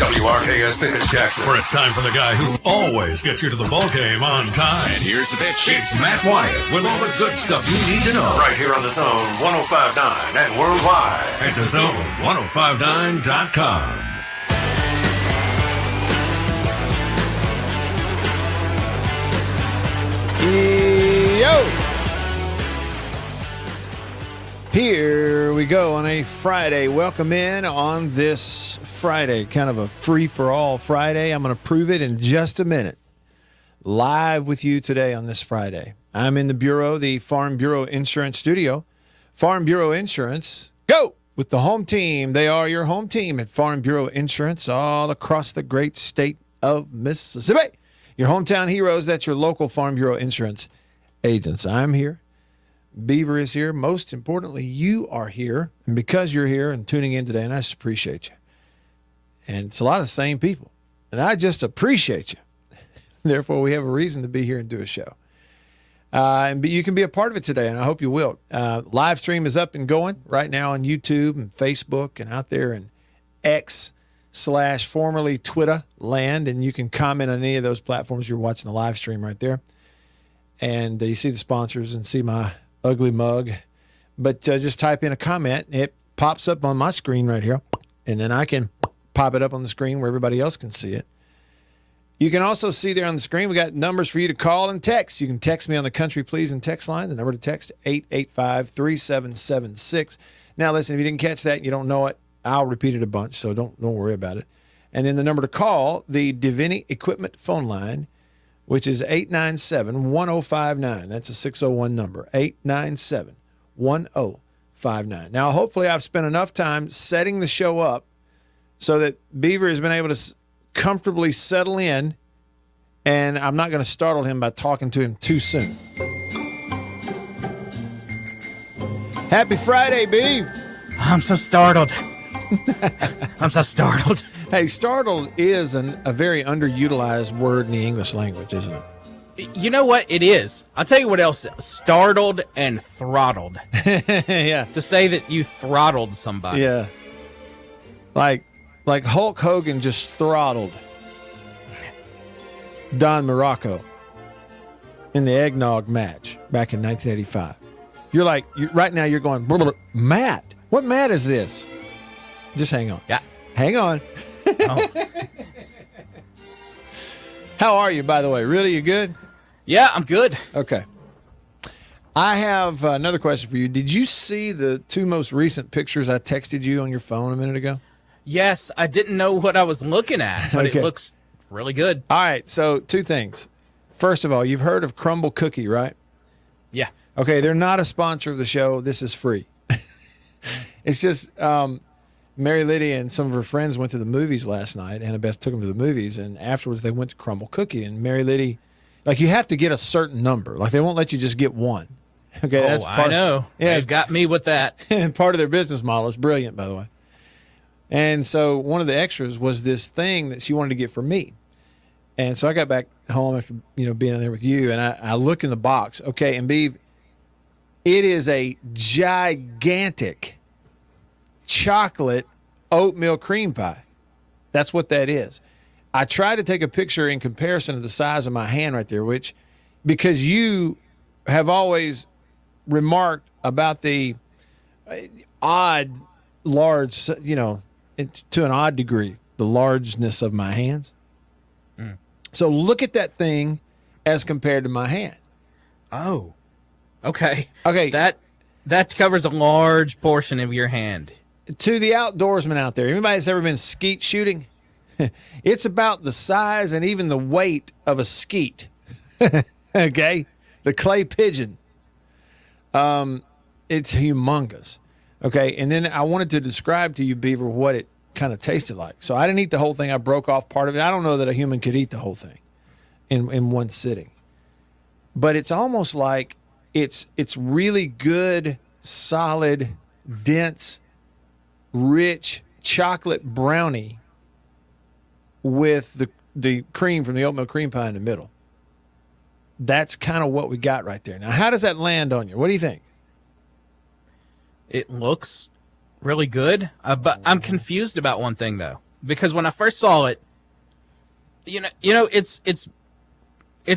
WRKS Pickens Jackson, where it's time for the guy who always gets you to the ball game on time. And here's the pitch. It's Matt Wyatt with all the good stuff you need to know. Right here on the Zone 105.9 and worldwide at thezone1059.com. Yo! Here we go on a Friday. Welcome in on this Friday, kind of a free-for-all Friday. I'm going to prove it in just a minute. Live with you today on this Friday. I'm in the Bureau, the Farm Bureau Insurance Studio. Farm Bureau Insurance, go with the home team. They are your home team at Farm Bureau Insurance all across the great state of Mississippi. Your hometown heroes, that's your local Farm Bureau Insurance agents. I'm here. Beaver is here. Most importantly, you are here. And because you're here and tuning in today, and I just appreciate you. And it's a lot of the same people. And I just appreciate you. Therefore, we have a reason to be here and do a show. And you can be a part of it today, and I hope you will. Live stream is up and going right now on YouTube and Facebook and out there in X/formerly Twitter land. And you can comment on any of those platforms. You're watching the live stream right there. And you see the sponsors and see my ugly mug, but just type in a comment. It pops up on my screen right here, and then I can pop it up on the screen where everybody else can see it. You can also see there on the screen, we got numbers for you to call and text. You can text me on the Country Pleasing text line. The number to text, 885-3776. Now, listen, if you didn't catch that, you don't know it, I'll repeat it a bunch, so don't worry about it. And then the number to call, the Divini Equipment phone line, which is 897-1059. That's a 601 number, 897-1059. Now, hopefully I've spent enough time setting the show up so that Beaver has been able to comfortably settle in, and I'm not going to startle him by talking to him too soon. Happy Friday, Beav. I'm so startled. I'm so startled. Hey, startled is a very underutilized word in the English language, isn't it? You know what? It is. I'll tell you what else. Startled and throttled. Yeah. To say that you throttled somebody. Yeah. Like Hulk Hogan just throttled Don Morocco in the eggnog match back in 1985. Right now you're going, Matt, what Matt is this? Just hang on. Yeah. Hang on. Oh. How are you, by the way? Really, you good? Yeah, I'm good. Okay. I have another question for you. Did you see the two most recent pictures I texted you on your phone a minute ago? Yes, I didn't know what I was looking at, but Okay. It looks really good. All right, so two things. First of all, you've heard of Crumble Cookie, right? Yeah. Okay, they're not a sponsor of the show. This is free. It's just Mary Lydia and some of her friends went to the movies last night. Annabeth took them to the movies, and afterwards they went to Crumble Cookie. And Mary Lydia, you have to get a certain number. They won't let you just get one. Okay, that's part. I know. Yeah, They've got me with that. And part of their business model is brilliant, by the way. And so one of the extras was this thing that she wanted to get for me. And so I got back home after being there with you, and I look in the box. Okay, and Beav, it is a gigantic chocolate oatmeal cream pie. That's what that is. I tried to take a picture in comparison to the size of my hand right there, which, because you have always remarked about the odd, large, to an odd degree, the largeness of my hands. Mm. So look at that thing as compared to my hand. Oh, okay. Okay. That covers a large portion of your hand. To the outdoorsman out there, anybody that's ever been skeet shooting, it's about the size and even the weight of a skeet. Okay? The clay pigeon. It's humongous. Okay, and then I wanted to describe to you, Beaver, what it kind of tasted like. So I didn't eat the whole thing. I broke off part of it. I don't know that a human could eat the whole thing in one sitting. But it's almost like it's really good, solid, dense, rich chocolate brownie with the cream from the oatmeal cream pie in the middle. That's kind of what we got right there. Now, how does that land on you? What do you think? It looks really good, but I'm confused about one thing, though. because when I first saw it, it's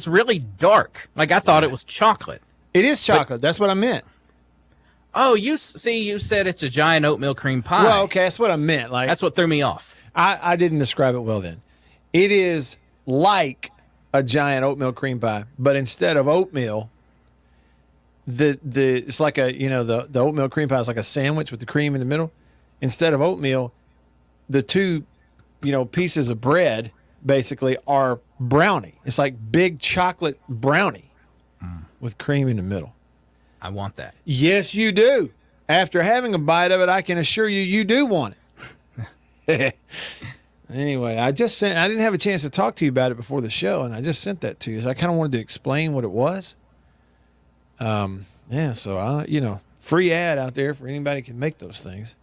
really dark. Like I thought it was chocolate. It is chocolate. That's what I meant. Oh, you said it's a giant oatmeal cream pie. Well, okay, that's what I meant. Like that's what threw me off. I didn't describe it well then. It is like a giant oatmeal cream pie, but instead of oatmeal, it's like the oatmeal cream pie is like a sandwich with the cream in the middle. Instead of oatmeal, the two pieces of bread basically are brownie. It's like big chocolate brownie with cream in the middle. I want that. Yes, you do. After having a bite of it, I can assure you do want it. Anyway, I didn't have a chance to talk to you about it before the show, and I just sent that to you. So I kind of wanted to explain what it was. Yeah, so free ad out there for anybody who can make those things,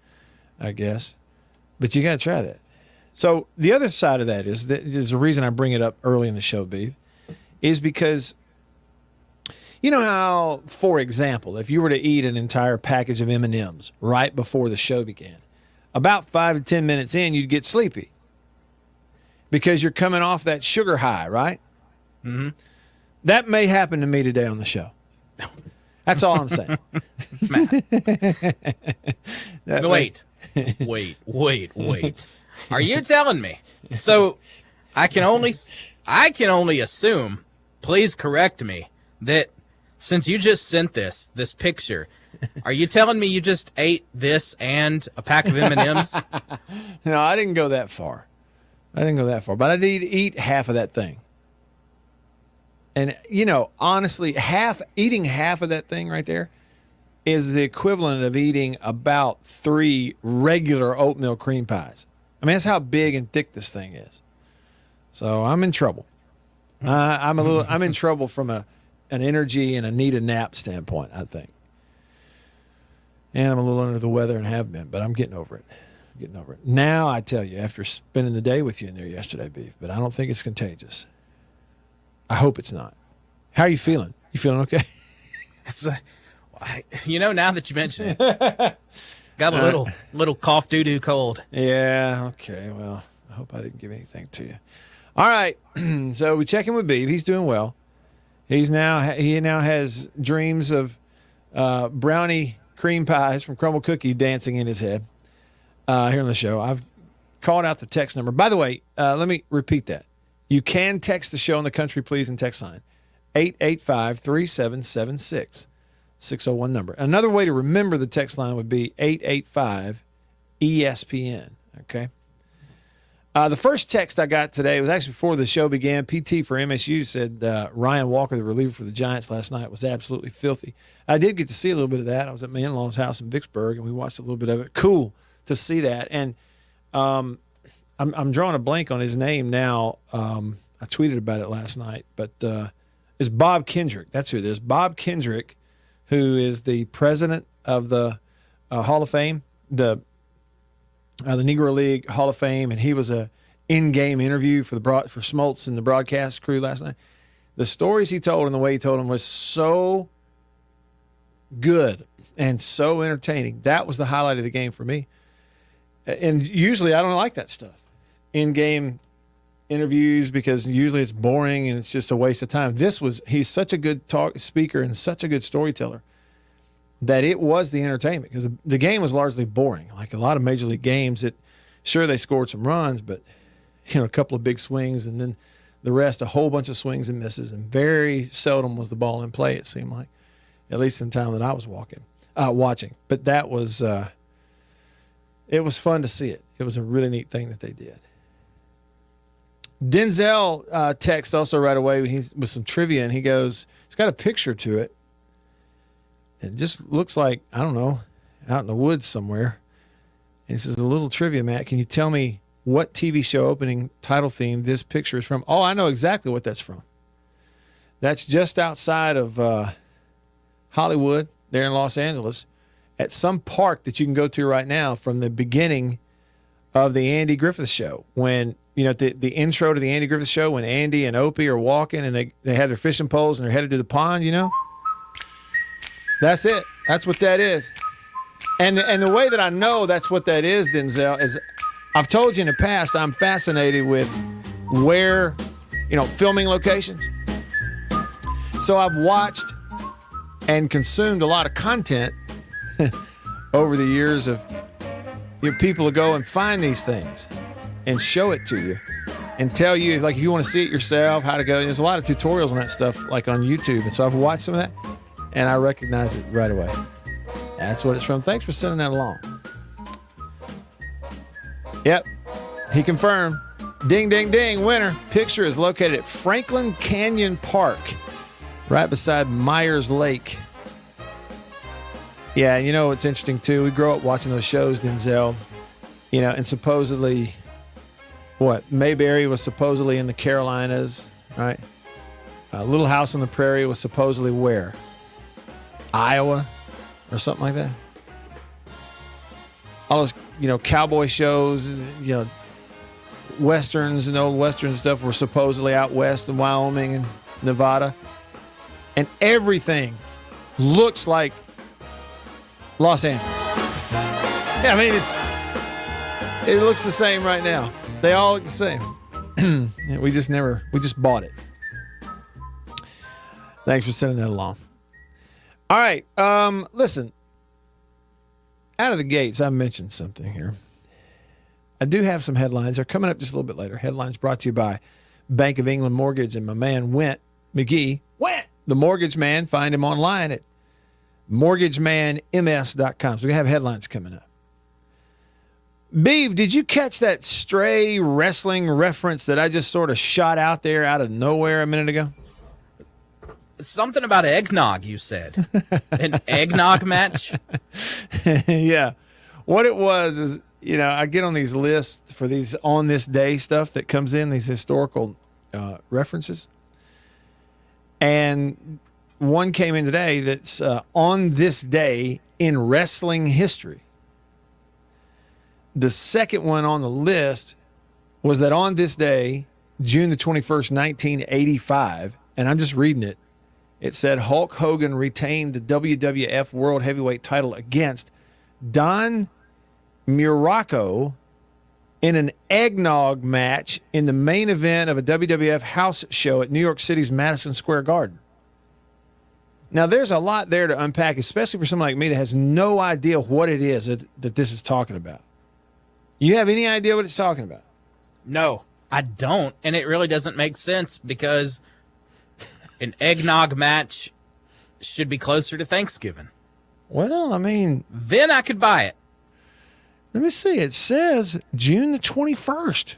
I guess. But you got to try that. So the other side of that is the reason I bring it up early in the show, Beef, is because you know how, for example, if you were to eat an entire package of M&Ms right before the show began, about 5 to 10 minutes in, you'd get sleepy because you're coming off that sugar high, right? Mm-hmm. That may happen to me today on the show. That's all I'm saying. Wait. Are you telling me? So I can only assume, please correct me, that since you just sent this picture, are you telling me you just ate this and a pack of M&Ms? No, I didn't go that far. But I did eat half of that thing. And, honestly, eating half of that thing right there is the equivalent of eating about 3 regular oatmeal cream pies. I mean, that's how big and thick this thing is. So I'm in trouble. I'm in trouble from an energy and a need a nap standpoint, I think. And I'm a little under the weather and have been, but I'm getting over it. Now I tell you, after spending the day with you in there yesterday, Beef, but I don't think it's contagious. I hope it's not. How are you feeling? You feeling okay? Now that you mention it, got a little cough doo-doo cold. Yeah, okay. Well, I hope I didn't give anything to you. All right. So we check in with Beef. He's doing well. He now has dreams of brownie cream pies from Crumble Cookie dancing in his head here on the show. I've called out the text number. By the way, let me repeat that. You can text the show on the Country Please and text line 885-3776, 601 number. Another way to remember the text line would be 885-ESPN. Okay. The first text I got today was actually before the show began. PT for MSU said Ryan Walker, the reliever for the Giants last night, was absolutely filthy. I did get to see a little bit of that. I was at my in-law's house in Vicksburg, and we watched a little bit of it. Cool to see that. And I'm drawing a blank on his name now. I tweeted about it last night, but it's Bob Kendrick. That's who it is. Bob Kendrick, who is the president of the Hall of Fame, the Negro League Hall of Fame, and he was a in-game interview for Smoltz and the broadcast crew last night. The stories he told and the way he told them was so good and so entertaining. That was the highlight of the game for me. And usually I don't like that stuff, in-game interviews, because usually it's boring and it's just a waste of time. He's such a good speaker and such a good storyteller that it was the entertainment, because the game was largely boring. Like a lot of Major League games, sure they scored some runs, but a couple of big swings and then the rest, a whole bunch of swings and misses, and very seldom was the ball in play, it seemed like, at least in the time that I was watching. But that was it was fun to see it. It was a really neat thing that they did. Denzel texts also right away with some trivia, and he goes, he's got a picture to it. It just looks like, I don't know, out in the woods somewhere. And he says, a little trivia, Matt. Can you tell me what TV show opening title theme this picture is from? Oh, I know exactly what that's from. That's just outside of Hollywood, there in Los Angeles, at some park that you can go to right now from the beginning of the Andy Griffith Show. When, the intro to the Andy Griffith Show, when Andy and Opie are walking and they have their fishing poles and they're headed to the pond, That's it. That's what that is. And the way that I know that's what that is, Denzel, is I've told you in the past, I'm fascinated with where, filming locations. So I've watched and consumed a lot of content over the years of people to go and find these things and show it to you and tell you, like, if you want to see it yourself, how to go. There's a lot of tutorials on that stuff, like on YouTube. And so I've watched some of that, and I recognize it right away. That's what it's from. Thanks for sending that along. Yep, he confirmed. Ding, ding, ding, winner. Picture is located at Franklin Canyon Park, right beside Myers Lake. Yeah, it's interesting, too. We grow up watching those shows, Denzel, and supposedly, Mayberry was supposedly in the Carolinas, right? Little House on the Prairie was supposedly where? Iowa or something like that? All those, cowboy shows, westerns and old western stuff were supposedly out west in Wyoming and Nevada. And everything looks like Los Angeles. Yeah, I mean, it looks the same right now. They all look the same. we just bought it. Thanks for sending that along. All right, listen. Out of the gates, I mentioned something here. I do have some headlines. They're coming up just a little bit later. Headlines brought to you by Bank of England Mortgage and my man Went McGee. Went, the mortgage man. Find him online at mortgagemanms.com. So we have headlines coming up. Beeve, did you catch that stray wrestling reference that I just sort of shot out there out of nowhere a minute ago? Something about eggnog, you said. An eggnog match? Yeah. What it was is, I get on these lists for these on this day stuff that comes in, these historical references. And one came in today that's on this day in wrestling history. The second one on the list was that on this day, June the 21st, 1985, and I'm just reading it, it said Hulk Hogan retained the WWF World Heavyweight title against Don Muraco in an eggnog match in the main event of a WWF house show at New York City's Madison Square Garden. Now, there's a lot there to unpack, especially for someone like me that has no idea what it is that this is talking about. You have any idea what it's talking about? No, I don't. And it really doesn't make sense because an eggnog match should be closer to Thanksgiving. Well, I mean, then I could buy it. Let me see. It says June the 21st.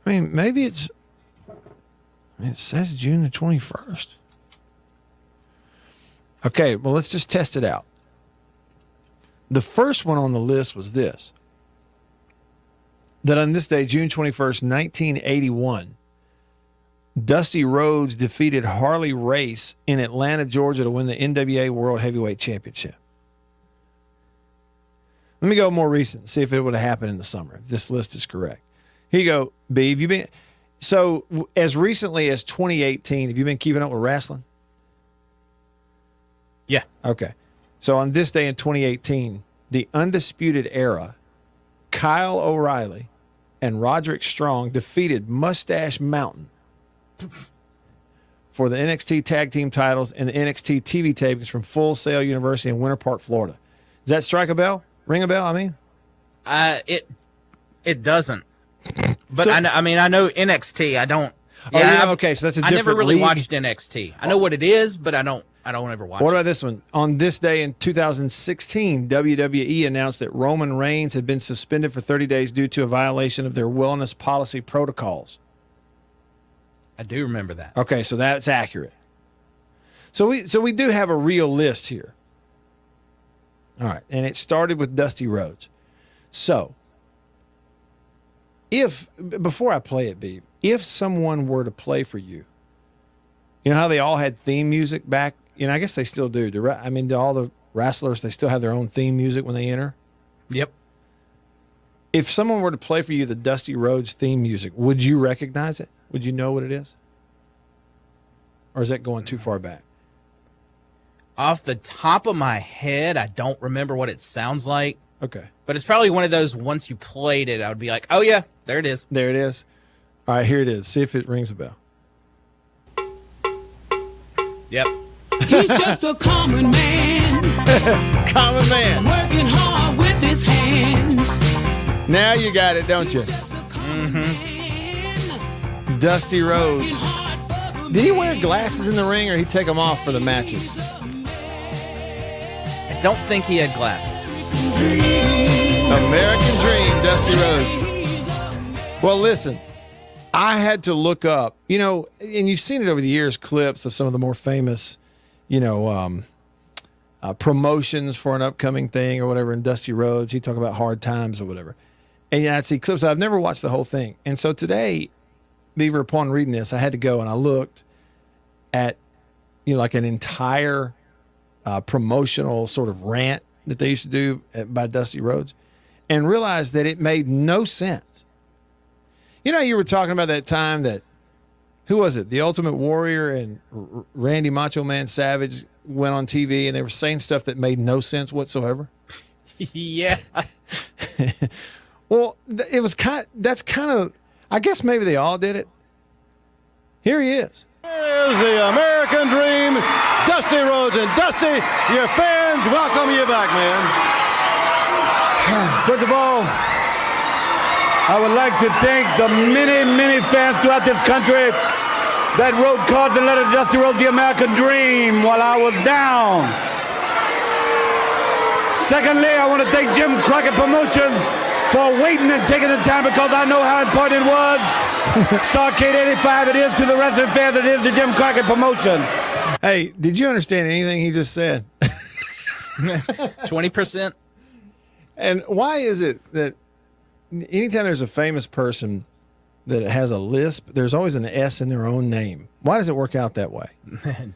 I mean, maybe it says June the 21st. Okay, well, let's just test it out. The first one on the list was this. That on this day, June 21st, 1981, Dusty Rhodes defeated Harley Race in Atlanta, Georgia to win the NWA World Heavyweight Championship. Let me go more recent, see if it would have happened in the summer, if this list is correct. Here you go, Beeve. So as recently as 2018, have you been keeping up with wrestling? Yeah. Okay. So on this day in 2018, the Undisputed Era, Kyle O'Reilly and Roderick Strong defeated Mustache Mountain for the NXT Tag Team titles and the NXT TV tapings from Full Sail University in Winter Park, Florida. Does that strike a bell? Ring a bell, I mean? It doesn't. But so, I know NXT. I don't. Yeah, okay, so that's a different I never really league. watched NXT. I know what it is, but I don't ever watch it. What about this one? On this day in 2016, WWE announced that Roman Reigns had been suspended for 30 days due to a violation of their wellness policy protocols. I do remember that. Okay, so that's accurate. So we do have a real list here. All right, and it started with Dusty Rhodes. So, before I play it, B, if someone were to play for you, you know how they all had theme music back? I guess they still do. All the wrestlers, they still have their own theme music when they enter? Yep. If someone were to play for you the Dusty Rhodes theme music, would you recognize it? Would you know what it is? Or is that going too far back? Off the top of my head, I don't remember what it sounds like. Okay. But it's probably one of those, once you played it, I would be like, oh, yeah, there it is. There it is. All right, here it is. See if it rings a bell. Yep. He's just a common man. Common man. Working hard with his hands. Now you got it, don't you? Dusty Rhodes. Did he wear glasses in the ring, or he take them off for the matches? I don't think he had glasses. American Dream, Dusty Rhodes. Well, listen, I had to look up, and you've seen it over the years, clips of some of the more famous, promotions for an upcoming thing or whatever. In Dusty Rhodes, he talk about hard times or whatever. And I'd see clips. I've never watched the whole thing. And so today, Beaver, upon reading this, I had to go and I looked at, like an entire promotional sort of rant that they used to do by Dusty Rhodes, and realized that it made no sense. You were talking about that time that, who was it? The Ultimate Warrior and Randy Macho Man Savage went on TV and they were saying stuff that made no sense whatsoever. Yeah. Well, that's kind of, I guess maybe they all did it. Here he is. Here's the American Dream, Dusty Rhodes. And Dusty, your fans welcome you back, man. First of all, I would like to thank the many, many fans throughout this country that wrote cards and letters to Dusty Rhodes, the American Dream, while I was down. Secondly, I want to thank Jim Crockett Promotions for waiting and taking the time, because I know how important it was. Starcade 85, it is to the wrestling fans, it is to Jim Crockett Promotions. Hey, did you understand anything he just said? 20%. And why is it that anytime there's a famous person that has a lisp, there's always an S in their own name? Why does it work out that way?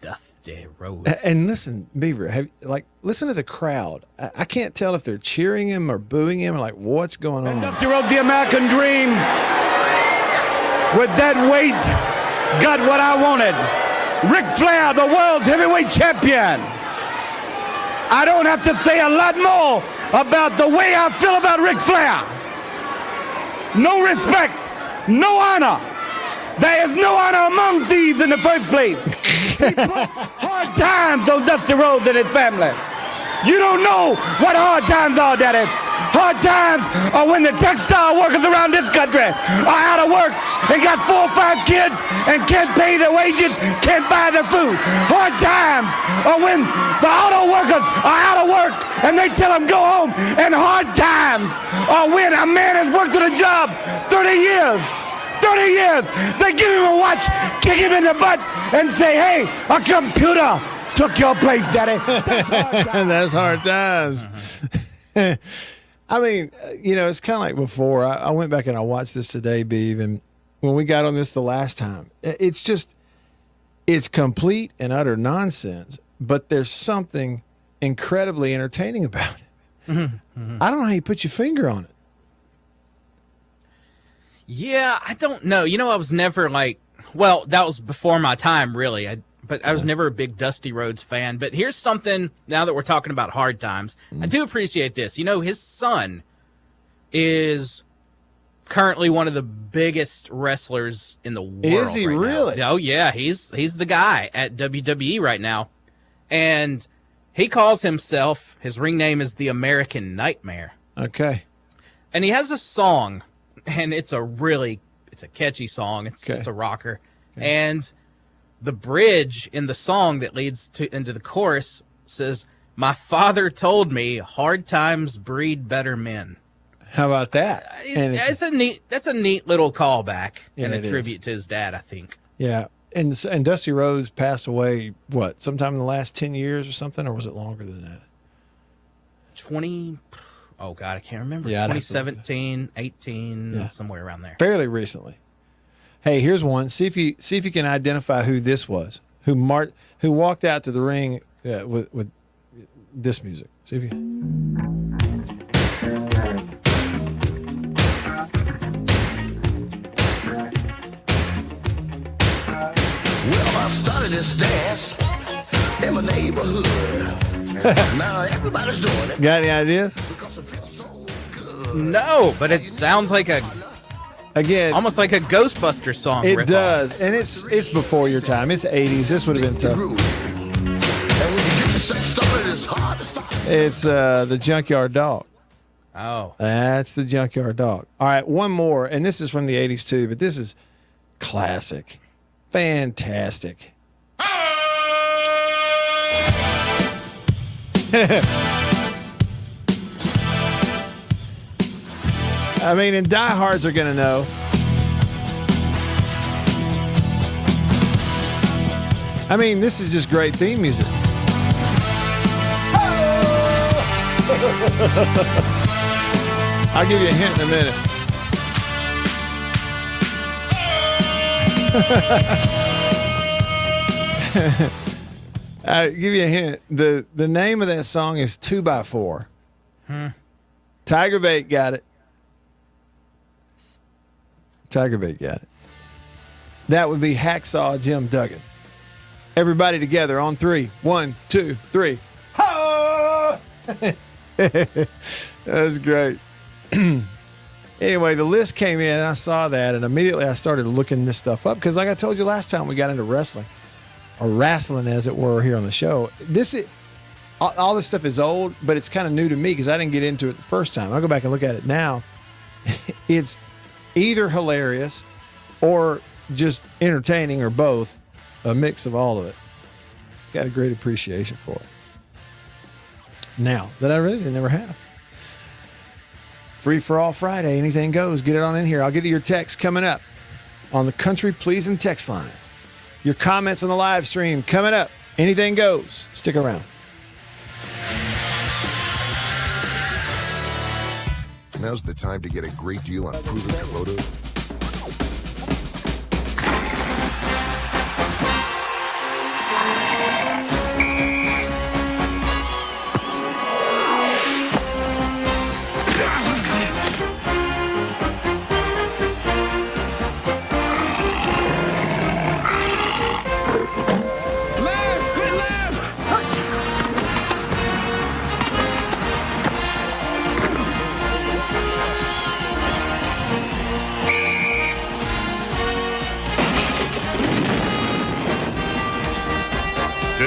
Dusty Rhodes. And listen, Beaver, listen to the crowd. I can't tell if they're cheering him or booing him, or like what's going on. And Dusty Rhodes, the American Dream, with that weight, got what I wanted. Ric Flair, the world's heavyweight champion. I don't have to say a lot more about the way I feel about Ric Flair. No respect, no honor. There is no honor among thieves in the first place. He put hard times on Dusty Rhodes and his family. You don't know what hard times are, Daddy. Hard times are when the textile workers around this country are out of work and got 4 or 5 kids and can't pay their wages, can't buy their food. Hard times are when the auto workers are out of work and they tell them go home. And hard times are when a man has worked at a job 30 years. 30 years, they give him a watch, kick him in the butt, and say, hey, a computer took your place, Daddy. That's hard times. That's hard times. I mean, it's kind of like before. I went back and I watched this today, Beav, and when we got on this the last time, it's complete and utter nonsense, but there's something incredibly entertaining about it. I don't know how you put your finger on it. Yeah, I don't know. I was never that was before my time, really. But I was never a big Dusty Rhodes fan. But here's something, now that we're talking about hard times, I do appreciate this. His son is currently one of the biggest wrestlers in the world. Is he really? Oh, yeah. He's the guy at WWE right now. And he calls himself, his ring name is the American Nightmare. Okay. And he has a song. And it's a catchy song. It's a rocker. Okay. And the bridge in the song that leads into the chorus says, "My father told me hard times breed better men." How about that? That's a neat little callback and a tribute to his dad, I think. Yeah. And Dusty Rhodes passed away, sometime in the last 10 years or something, or was it longer than that? Oh, God, I can't remember. Yeah, 2017, 18, somewhere around there. Fairly recently. Hey, here's one. See if you can identify who this was, who walked out to the ring with this music. See if you. Well, I started this dance in my neighborhood. Now everybody's doing it. Got any ideas? Because it feels so No, but it sounds like Again, almost like a Ghostbuster song. it ripoff. does, and it's before your time. It's 80s. This would have been tough. It's the Junkyard Dog. Oh, That's the Junkyard Dog. All right, one more, and this is from the 80s too, but this is classic. Fantastic. I mean, and diehards are going to know. I mean, this is just great theme music. I'll give you a hint in a minute. I'll give you a hint. The name of that song is 2x4. Tiger Bait got it. Tiger Bait got it. That would be Hacksaw Jim Duggan. Everybody together on 3. 1, 2, 3. Ha! That was great. Anyway, the list came in and I saw that, and immediately I started looking this stuff up because, like I told you last time we got into wrestling, or wrestling as it were, here on the show. All this stuff is old, but it's kind of new to me because I didn't get into it the first time. I'll go back and look at it now. It's either hilarious or just entertaining, or both, a mix of all of it. Got a great appreciation for it now that I really never have. Free for all Friday, anything goes. Get it on in here. I'll get to your text coming up on the Country Pleasing text line. Your comments on the live stream coming up. Anything goes. Stick around. Now's the time to get a great deal on proven Kubota.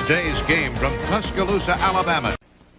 Today's game from Tuscaloosa, Alabama.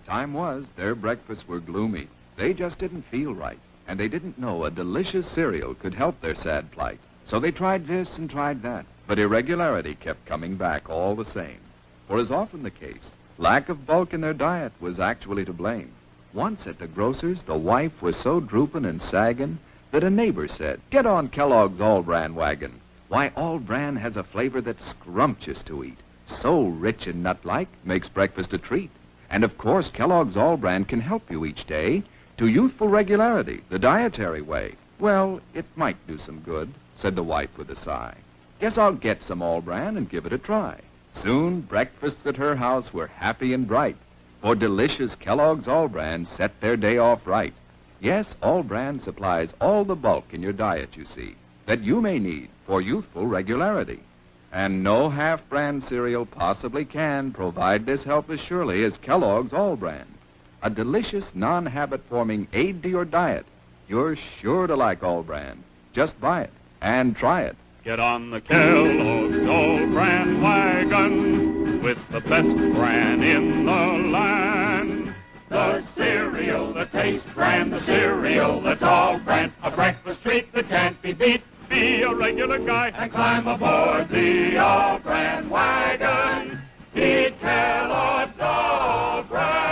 Time was their breakfasts were gloomy. They just didn't feel right, and they didn't know a delicious cereal could help their sad plight. So they tried this and tried that, but irregularity kept coming back all the same. For as often the case, lack of bulk in their diet was actually to blame. Once at the grocer's, the wife was so drooping and sagging that a neighbor said, "Get on Kellogg's All-Bran wagon. Why, All-Bran has a flavor that's scrumptious to eat. So rich and nut-like, makes breakfast a treat. And of course, Kellogg's All-Bran can help you each day to youthful regularity, the dietary way." "Well, it might do some good," said the wife with a sigh. "Guess I'll get some All-Bran and give it a try." Soon, breakfasts at her house were happy and bright, for delicious Kellogg's All-Bran set their day off right. Yes, All-Bran supplies all the bulk in your diet, you see, that you may need for youthful regularity. And no half-brand cereal possibly can provide this help as surely as Kellogg's All-Bran. A delicious, non-habit-forming aid to your diet. You're sure to like All-Bran. Just buy it and try it. Get on the Kellogg's All-Bran wagon with the best bran in the land. The cereal that tastes grand, the cereal that's All-Bran, a breakfast treat that can't be beat. Be a regular guy and climb aboard the All-Bran wagon. Eat Kellogg's All-Bran.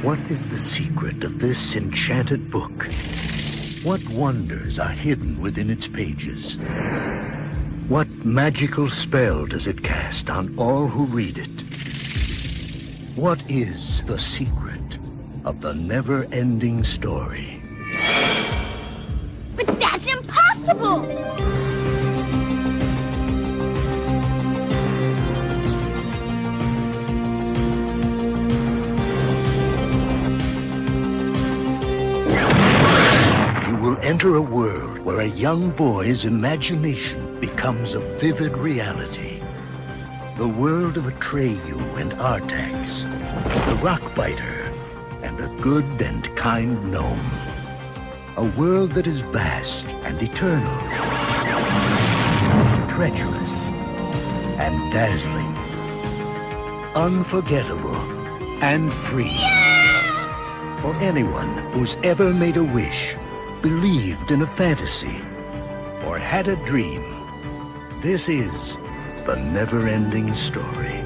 What is the secret of this enchanted book? What wonders are hidden within its pages? What magical spell does it cast on all who read it? What is the secret of the never-ending story? But that's impossible! You will enter a world where a young boy's imagination becomes a vivid reality. The world of Atreyu and Artax, the Rockbiter, and a good and kind gnome. A world that is vast and eternal, treacherous and dazzling, unforgettable and free. For anyone who's ever made a wish, believed in a fantasy, or had a dream, this is the never-ending story.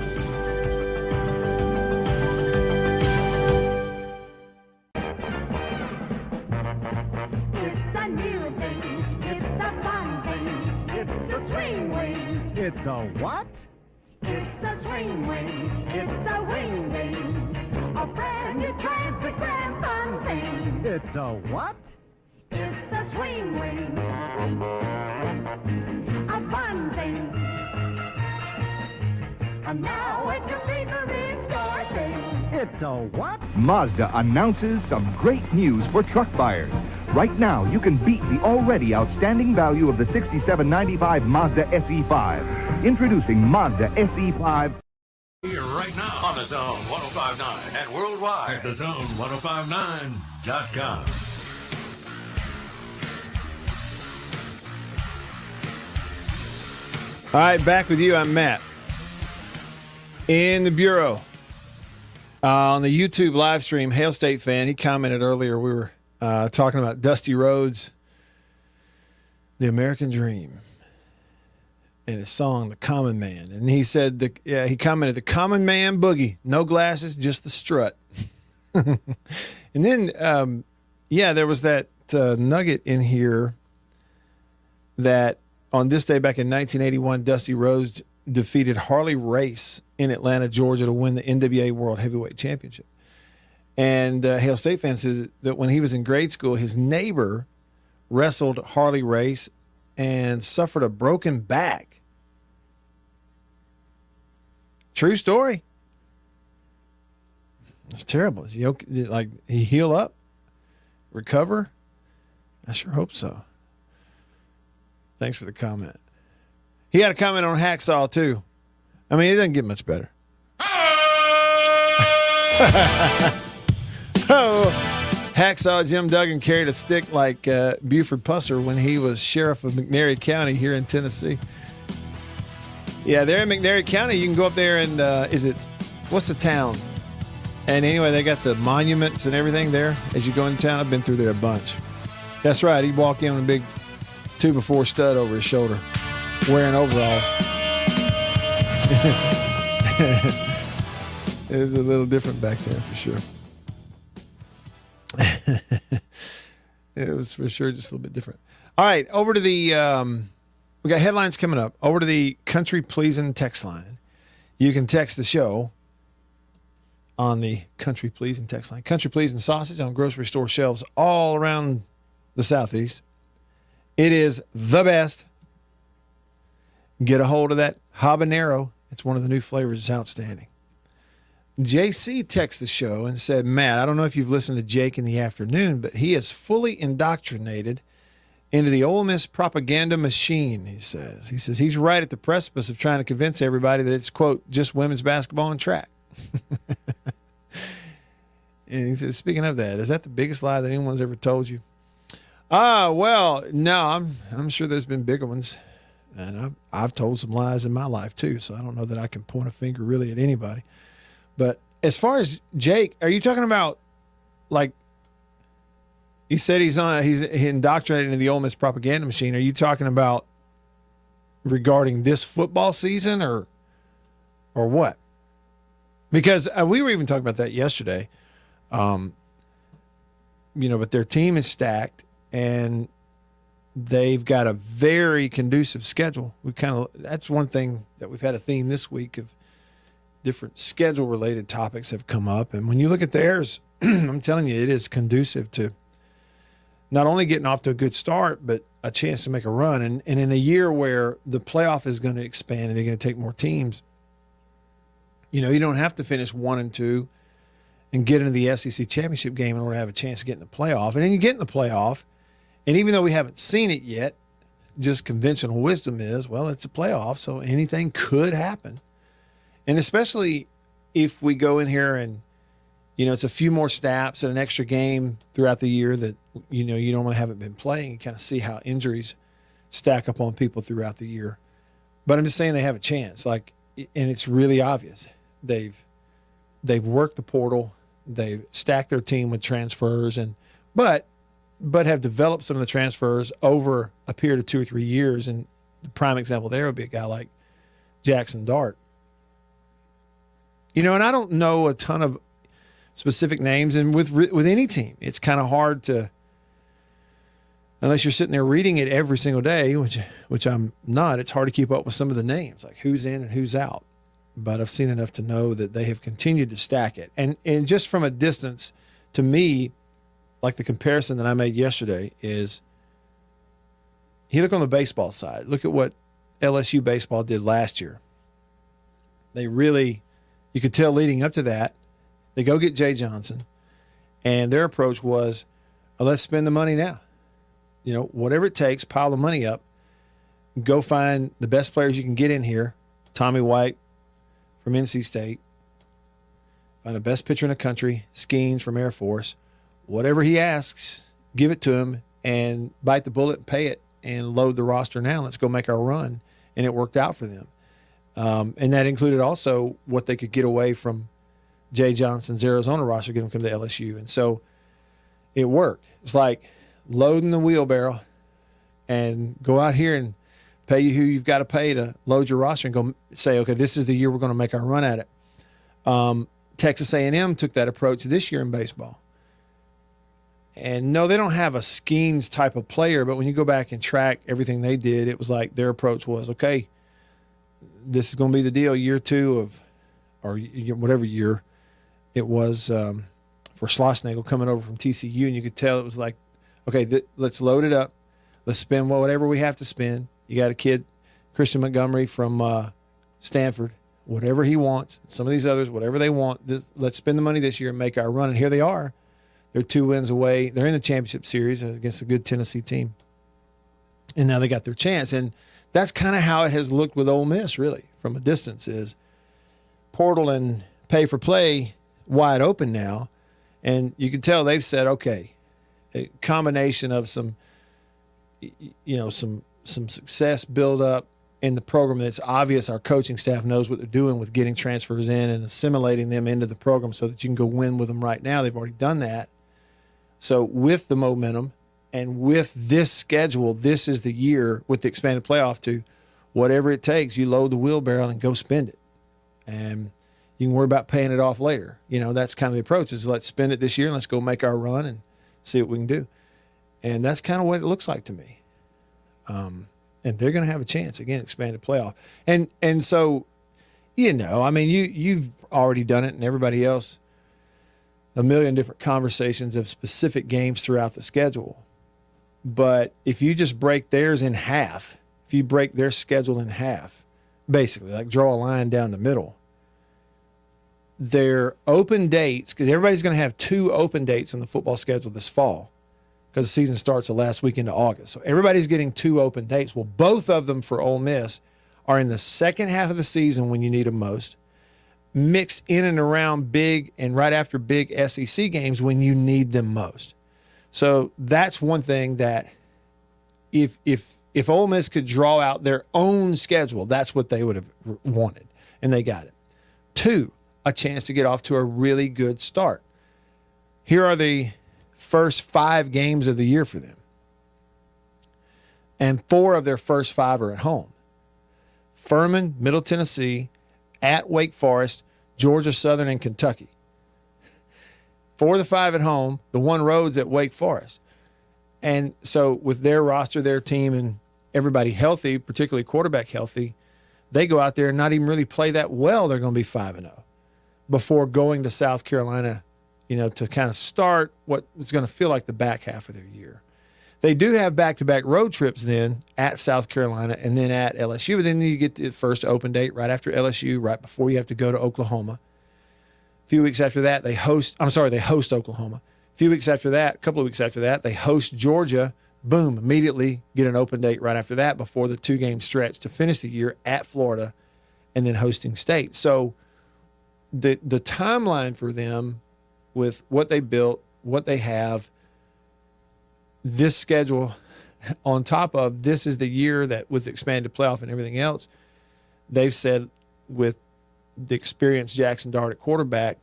It's a new thing. It's a fun thing. It's a swing wing. It's a what? It's a swing wing. It's a wing wing. A brand new transgram fun thing. It's a what? It's a swing wing. A fun thing. And now it's your favorite store thing. It's a what? Mazda announces some great news for truck buyers. Right now, you can beat the already outstanding value of the $67.95 Mazda SE5. Introducing Mazda SE5. Here right now on the Zone 105.9 and worldwide at the Zone1059.com. All right, back with you. I'm Matt. In the Bureau, on the YouTube live stream, Hail State fan, he commented earlier, we were talking about Dusty Rhodes, The American Dream, and his song, The Common Man. And he said, he commented, The Common Man Boogie, no glasses, just the strut. And then, there was that nugget in here that on this day back in 1981, Dusty Rhodes defeated Harley Race in Atlanta, Georgia to win the NWA World Heavyweight Championship. And Hail State fan said that when he was in grade school, his neighbor wrestled Harley Race and suffered a broken back. True story. It's terrible. Is he okay? Like, he heal up? Recover? I sure hope so. Thanks for the comment. He had a comment on Hacksaw, too. I mean, it doesn't get much better. Hacksaw Jim Duggan carried a stick like Buford Pusser when he was sheriff of McNairy County here in Tennessee. Yeah, they're in McNairy County. You can go up there and, what's the town? And anyway, they got the monuments and everything there as you go into town. I've been through there a bunch. That's right. He'd walk in with a big 2x4 stud over his shoulder, wearing overalls. It was a little different back then, for sure. It was for sure just a little bit different. All right, over to the we got headlines coming up. Over to the Country Pleasing text line. You can text the show on the Country Pleasing text line. Country Pleasing sausage on grocery store shelves all around the Southeast. It is the best. Get a hold of that habanero. It's one of the new flavors. It's outstanding. JC texted the show and said, Matt, I don't know if you've listened to Jake in the afternoon, but he is fully indoctrinated into the Ole Miss propaganda machine, he says. He says he's right at the precipice of trying to convince everybody that it's, quote, just women's basketball and track. And he says, speaking of that, is that the biggest lie that anyone's ever told you? Well, no, I'm sure there's been bigger ones. And I've told some lies in my life too, so I don't know that I can point a finger really at anybody. But as far as Jake, are you talking about, like, you said he's indoctrinated into the Ole Miss propaganda machine. Are you talking about regarding this football season or what? Because we were even talking about that yesterday. But their team is stacked and they've got a very conducive schedule. That's one thing that we've had a theme this week of different schedule related topics have come up. And when you look at theirs, I'm telling you, it is conducive to not only getting off to a good start, but a chance to make a run. And in a year where the playoff is going to expand and they're going to take more teams, you don't have to finish 1-2 and get into the SEC championship game in order to have a chance to get in the playoff. And then you get in the playoff, and even though we haven't seen it yet, just conventional wisdom is, well, it's a playoff, so anything could happen. And especially if we go in here and, it's a few more snaps and an extra game throughout the year that, you normally haven't been playing. You kind of see how injuries stack up on people throughout the year. But I'm just saying they have a chance. And it's really obvious. They've worked the portal. They've stacked their team with transfers, but have developed some of the transfers over a period of 2 or 3 years. And the prime example there would be a guy like Jackson Dart. And I don't know a ton of specific names, and with any team, it's kind of hard to, unless you're sitting there reading it every single day, which I'm not. It's hard to keep up with some of the names, like who's in and who's out. But I've seen enough to know that they have continued to stack it, and just from a distance, to me, like the comparison that I made yesterday is, you look on the baseball side. Look at what LSU baseball did last year. They really, you could tell leading up to that, they go get Jay Johnson, and their approach was, let's spend the money now. Whatever it takes, pile the money up, go find the best players you can get in here. Tommy White from NC State, find the best pitcher in the country, Skeens from Air Force. Whatever he asks, give it to him and bite the bullet and pay it and load the roster now. Let's go make our run. And it worked out for them. And that included also what they could get away from Jay Johnson's Arizona roster, get him to come to LSU. And so it worked. It's like loading the wheelbarrow and go out here and pay you who you've got to pay to load your roster and go say, okay, this is the year we're going to make our run at it. Texas A&M took that approach this year in baseball. And no, they don't have a Skeens type of player, but when you go back and track everything they did, it was like their approach was, okay, this is going to be the deal year 2 of, or whatever year it was for Schlossnagel coming over from TCU. And you could tell it was like, okay, let's load it up. Let's spend whatever we have to spend. You got a kid, Christian Montgomery from Stanford, whatever he wants. Some of these others, whatever they want. Let's spend the money this year and make our run. And here they are. They're 2 wins away. They're in the championship series against a good Tennessee team. And now they got their chance. And that's kind of how it has looked with Ole Miss, really, from a distance, is portal and pay for play wide open now. And you can tell they've said, okay, a combination of some success build up in the program that's obvious. Our coaching staff knows what they're doing with getting transfers in and assimilating them into the program so that you can go win with them right now. They've already done that. So with the momentum and with this schedule, this is the year with the expanded playoff to whatever it takes, you load the wheelbarrow and go spend it. And you can worry about paying it off later. That's kind of the approach, is let's spend it this year and let's go make our run and see what we can do. And that's kind of what it looks like to me. And they're going to have a chance, again, expanded playoff. And so, you've already done it, and everybody else, a million different conversations of specific games throughout the schedule. But if you just break theirs in half, if you break their schedule in half, basically, like draw a line down the middle, their open dates, because everybody's going to have 2 open dates in the football schedule this fall, because the season starts the last weekend of August. So everybody's getting 2 open dates. Well, both of them for Ole Miss are in the second half of the season when you need them most, mixed in and around big and right after big SEC games when you need them most. So that's one thing that if Ole Miss could draw out their own schedule, that's what they would have wanted, and they got it. 2, a chance to get off to a really good start. Here are the first 5 games of the year for them. And 4 of their first 5 are at home. Furman, Middle Tennessee, at Wake Forest, Georgia Southern, and Kentucky. 4 of the 5 at home, the 1 road's at Wake Forest. And so with their roster, their team, and everybody healthy, particularly quarterback healthy, they go out there and not even really play that well. They're going to be 5-0 before going to South Carolina, to kind of start what is going to feel like the back half of their year. They do have back-to-back road trips then at South Carolina and then at LSU. But then you get the first open date right after LSU, right before you have to go to Oklahoma. A few weeks after that, they host Oklahoma. A few weeks after that, a couple of weeks after that, they host Georgia. Boom, immediately get an open date right after that before the 2-game stretch to finish the year at Florida and then hosting state. So the timeline for them with what they built, what they have, this schedule on top of this is the year that with the expanded playoff and everything else, they've said with the experienced Jackson Dart at quarterback,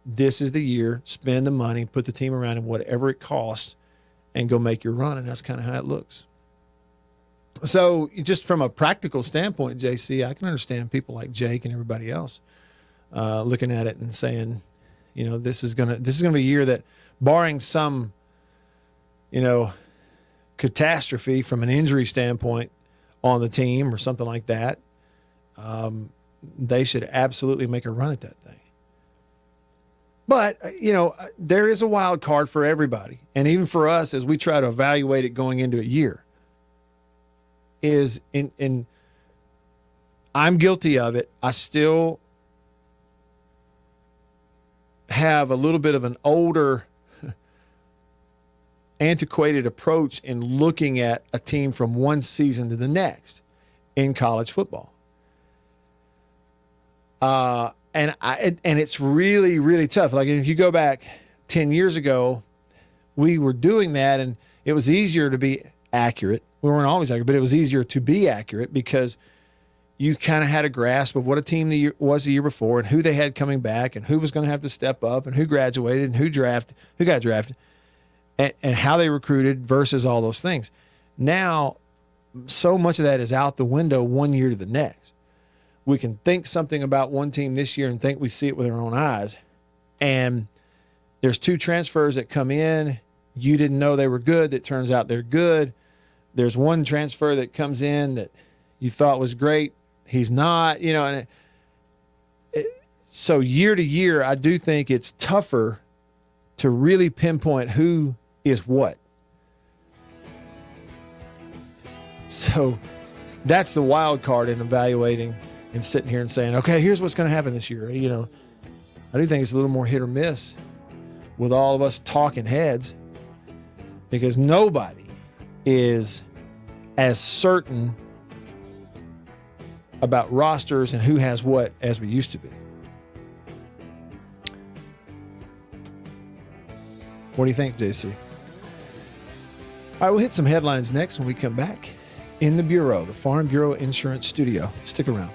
this is the year, spend the money, put the team around him, whatever it costs, and go make your run. And that's kind of how it looks. So just from a practical standpoint, JC, I can understand people like Jake and everybody else looking at it and saying, you know, this is gonna be a year that, barring some, you know, catastrophe from an injury standpoint on the team or something like that, they should absolutely make a run at that thing. But, you know, there is a wild card for everybody. And even for us, as we try to evaluate it going into a year, is in I'm guilty of it. I still have a little bit of an older, antiquated approach in looking at a team from one season to the next in college football. And it's really, really tough. Like if you go back 10 years ago, we were doing that, and it was easier to be accurate. We weren't always accurate, but it was easier to be accurate because you kind of had a grasp of what a team was the year before and who they had coming back and who was going to have to step up and who graduated and who got drafted and how they recruited versus all those things. Now, so much of that is out the window one year to the next. We can think something about one team this year and think we see it with our own eyes. And there's 2 transfers that come in. You didn't know they were good. That turns out they're good. There's one transfer that comes in that you thought was great. He's not, you know. And so year to year, I do think it's tougher to really pinpoint who is what. So that's the wild card in evaluating and sitting here and saying, okay, here's what's going to happen this year. You know, I do think it's a little more hit or miss with all of us talking heads because nobody is as certain about rosters and who has what as we used to be. What do you think, JC? All right, we'll hit some headlines next when we come back in the Bureau, the Farm Bureau Insurance Studio. Stick around.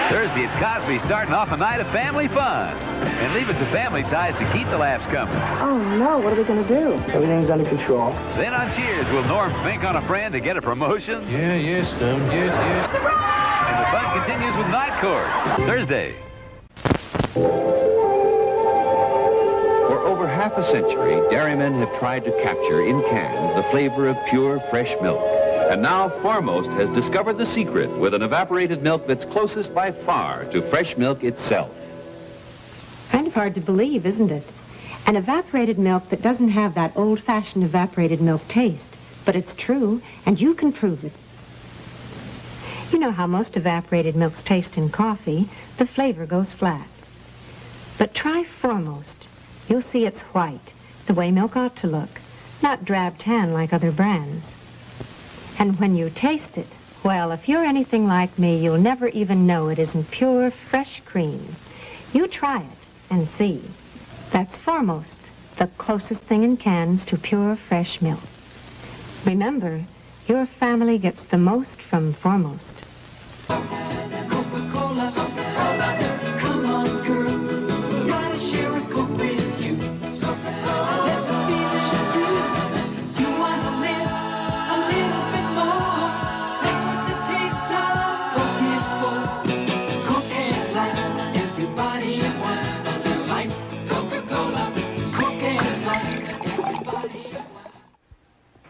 Thursday, it's Cosby starting off a night of family fun. And leave it to Family Ties to keep the laughs coming. Oh, no. What are we going to do? Everything's under control. Then on Cheers, will Norm fink on a friend to get a promotion? Yeah, yes, Tom. Yes. And the fun continues with Night Court. Thursday. For over half a century, dairymen have tried to capture in cans the flavor of pure, fresh milk. And now Foremost has discovered the secret with an evaporated milk that's closest by far to fresh milk itself. Kind of hard to believe, isn't it? An evaporated milk that doesn't have that old-fashioned evaporated milk taste. But it's true, and you can prove it. You know how most evaporated milks taste in coffee. The flavor goes flat. But try Foremost. You'll see it's white, the way milk ought to look, not drab tan like other brands. And when you taste it, well, if you're anything like me, you'll never even know it isn't pure, fresh cream. You try it and see. That's Foremost, the closest thing in cans to pure, fresh milk. Remember, your family gets the most from Foremost. Coca-Cola, come on, girl. Gotta share a Coke with you. Let the feeling show through. You wanna live a little bit more. That's what the taste of Coke is for. Coke adds life. Everybody wants a little life. Coca-Cola, Coke adds life. Everybody wants.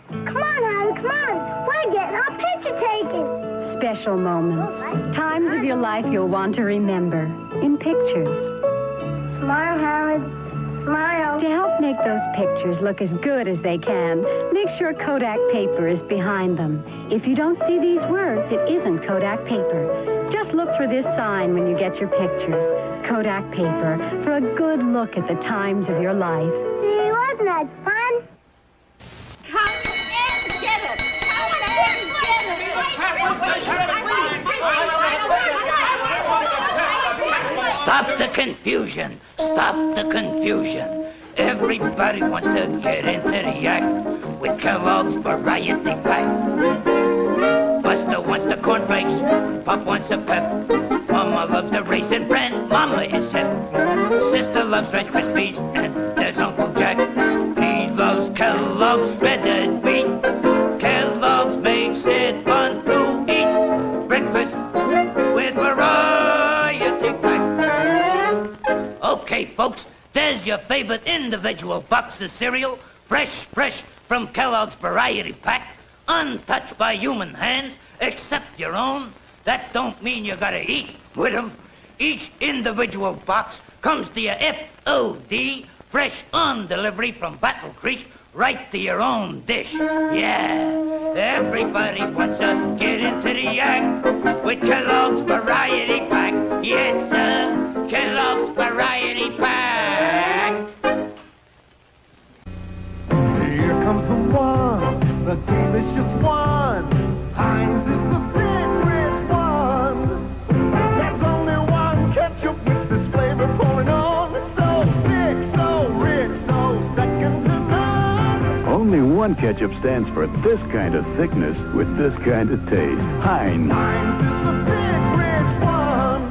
Come on, Harry, come on. We're getting our picture taken. Special moments. Times of your life you'll want to remember. In pictures. Smile, Howard. Smile. To help make those pictures look as good as they can, make sure Kodak paper is behind them. If you don't see these words, it isn't Kodak paper. Just look for this sign when you get your pictures. Kodak paper, for a good look at the times of your life. See, wasn't that fun? Come and get it! Come and get it! Stop the confusion. Stop the confusion. Everybody wants to get into the act with Kellogg's Variety Pack. Buster wants the cornflakes, Pop wants a pep. Mama loves the raisin bran, Mama is hip. Sister loves Rice Krispies, and there's Uncle Jack. He loves Kellogg's shredded wheat. Kellogg's makes it fun to eat. Breakfast with Variety Pack. Okay, folks, there's your favorite individual box of cereal, fresh from Kellogg's Variety Pack, untouched by human hands, except your own. That don't mean you gotta eat with 'em. Each individual box comes to your FOD, fresh on delivery from Battle Creek, right to your own dish. Yeah, everybody wants to get into the act with Kellogg's Variety Pack. Yes, sir, Kellogg's Variety Pack. Here comes the one, the delicious one. Heinz is the big red one. There's only one ketchup with this flavor pouring on. It's so thick, so rich, so second to none. Only one ketchup stands for this kind of thickness with this kind of taste. Heinz. Heinz is the big red one.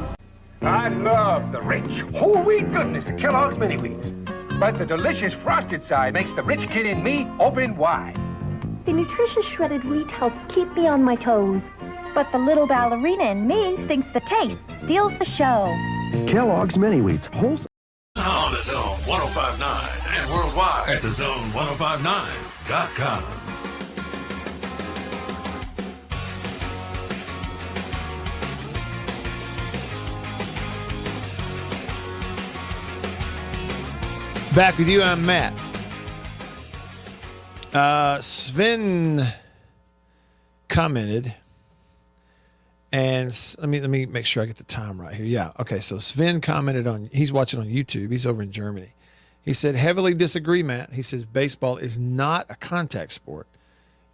I love the rich, whole wheat goodness of Kellogg's Mini Wheats. But the delicious frosted side makes the rich kid in me open wide. The nutritious shredded wheat helps keep me on my toes. But the little ballerina in me thinks the taste steals the show. Kellogg's Mini Wheats. Wholesome. On the Zone 105.9 and worldwide at the Zone1059.com. Back with you, I'm Matt. Sven commented, and let me make sure I get the time right here. Yeah, okay. So Sven commented he's watching on YouTube. He's over in Germany. He said, heavily disagree, Matt. He says baseball is not a contact sport,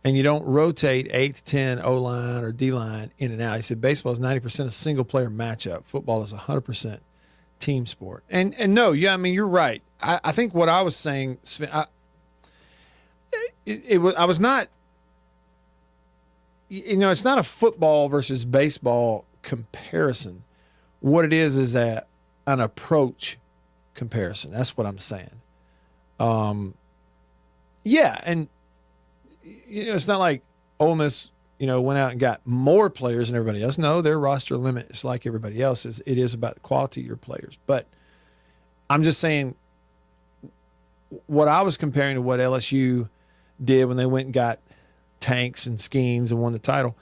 and you don't rotate 8 to 10 O-line or D-line in and out. He said baseball is 90% a single-player matchup. Football is 100% team sport. And no, yeah, I mean, you're right. I think what I was saying, Sven, I was not, it's not a football versus baseball comparison. What it is an approach comparison. That's what I'm saying. Yeah, and it's not like Ole Miss, went out and got more players than everybody else. No, their roster limit is like everybody else's. It is about the quality of your players. But I'm just saying what I was comparing to what LSU did when they went and got Tanks and Skeens and won the title.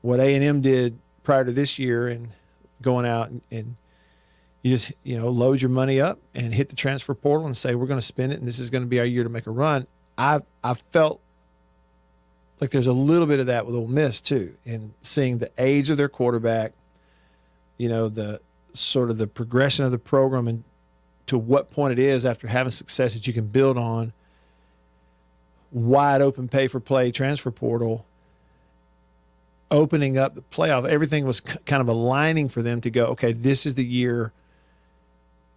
What A&M did prior to this year and going out and you just, load your money up and hit the transfer portal and say, we're going to spend it and this is going to be our year to make a run. I felt like there's a little bit of that with Ole Miss too, and seeing the age of their quarterback, the sort of the progression of the program and to what point it is after having success that you can build on. Wide open pay for play transfer portal, opening up the playoff. Everything was kind of aligning for them to go, okay, this is the year.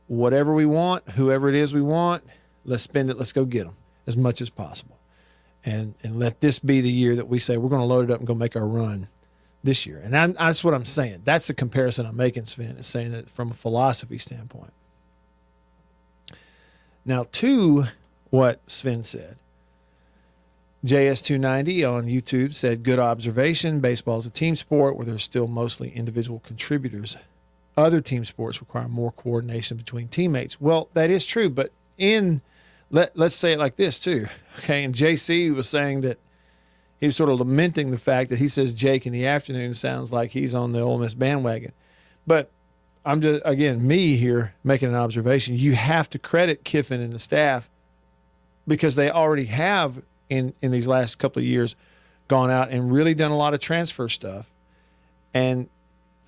Whatever we want, whoever it is we want, let's spend it. Let's go get them as much as possible. And let this be the year that we say we're going to load it up and go make our run this year. And that's what I'm saying. That's the comparison I'm making, Sven, is saying that from a philosophy standpoint. Now, to what Sven said, JS290 on YouTube said, good observation. Baseball is a team sport where there's still mostly individual contributors. Other team sports require more coordination between teammates. Well, that is true, but let's say it like this too. Okay, and JC was saying that he was sort of lamenting the fact that he says Jake in the afternoon sounds like he's on the Ole Miss bandwagon. But I'm just, again, me here making an observation. You have to credit Kiffin and the staff because they already have in these last couple of years gone out and really done a lot of transfer stuff. And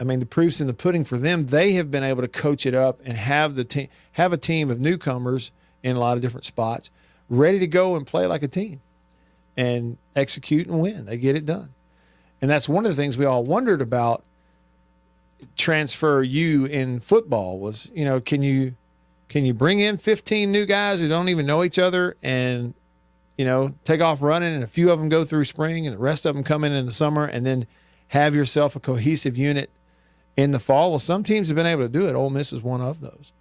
I mean, the proof's in the pudding for them. They have been able to coach it up and have a team of newcomers in a lot of different spots ready to go and play like a team and execute and win. They get it done. And that's one of the things we all wondered about transfer you in football was, you know, can you bring in 15 new guys who don't even know each other and, you know, take off running and a few of them go through spring and the rest of them come in the summer and then have yourself a cohesive unit in the fall? Well, some teams have been able to do it. Ole Miss is one of those.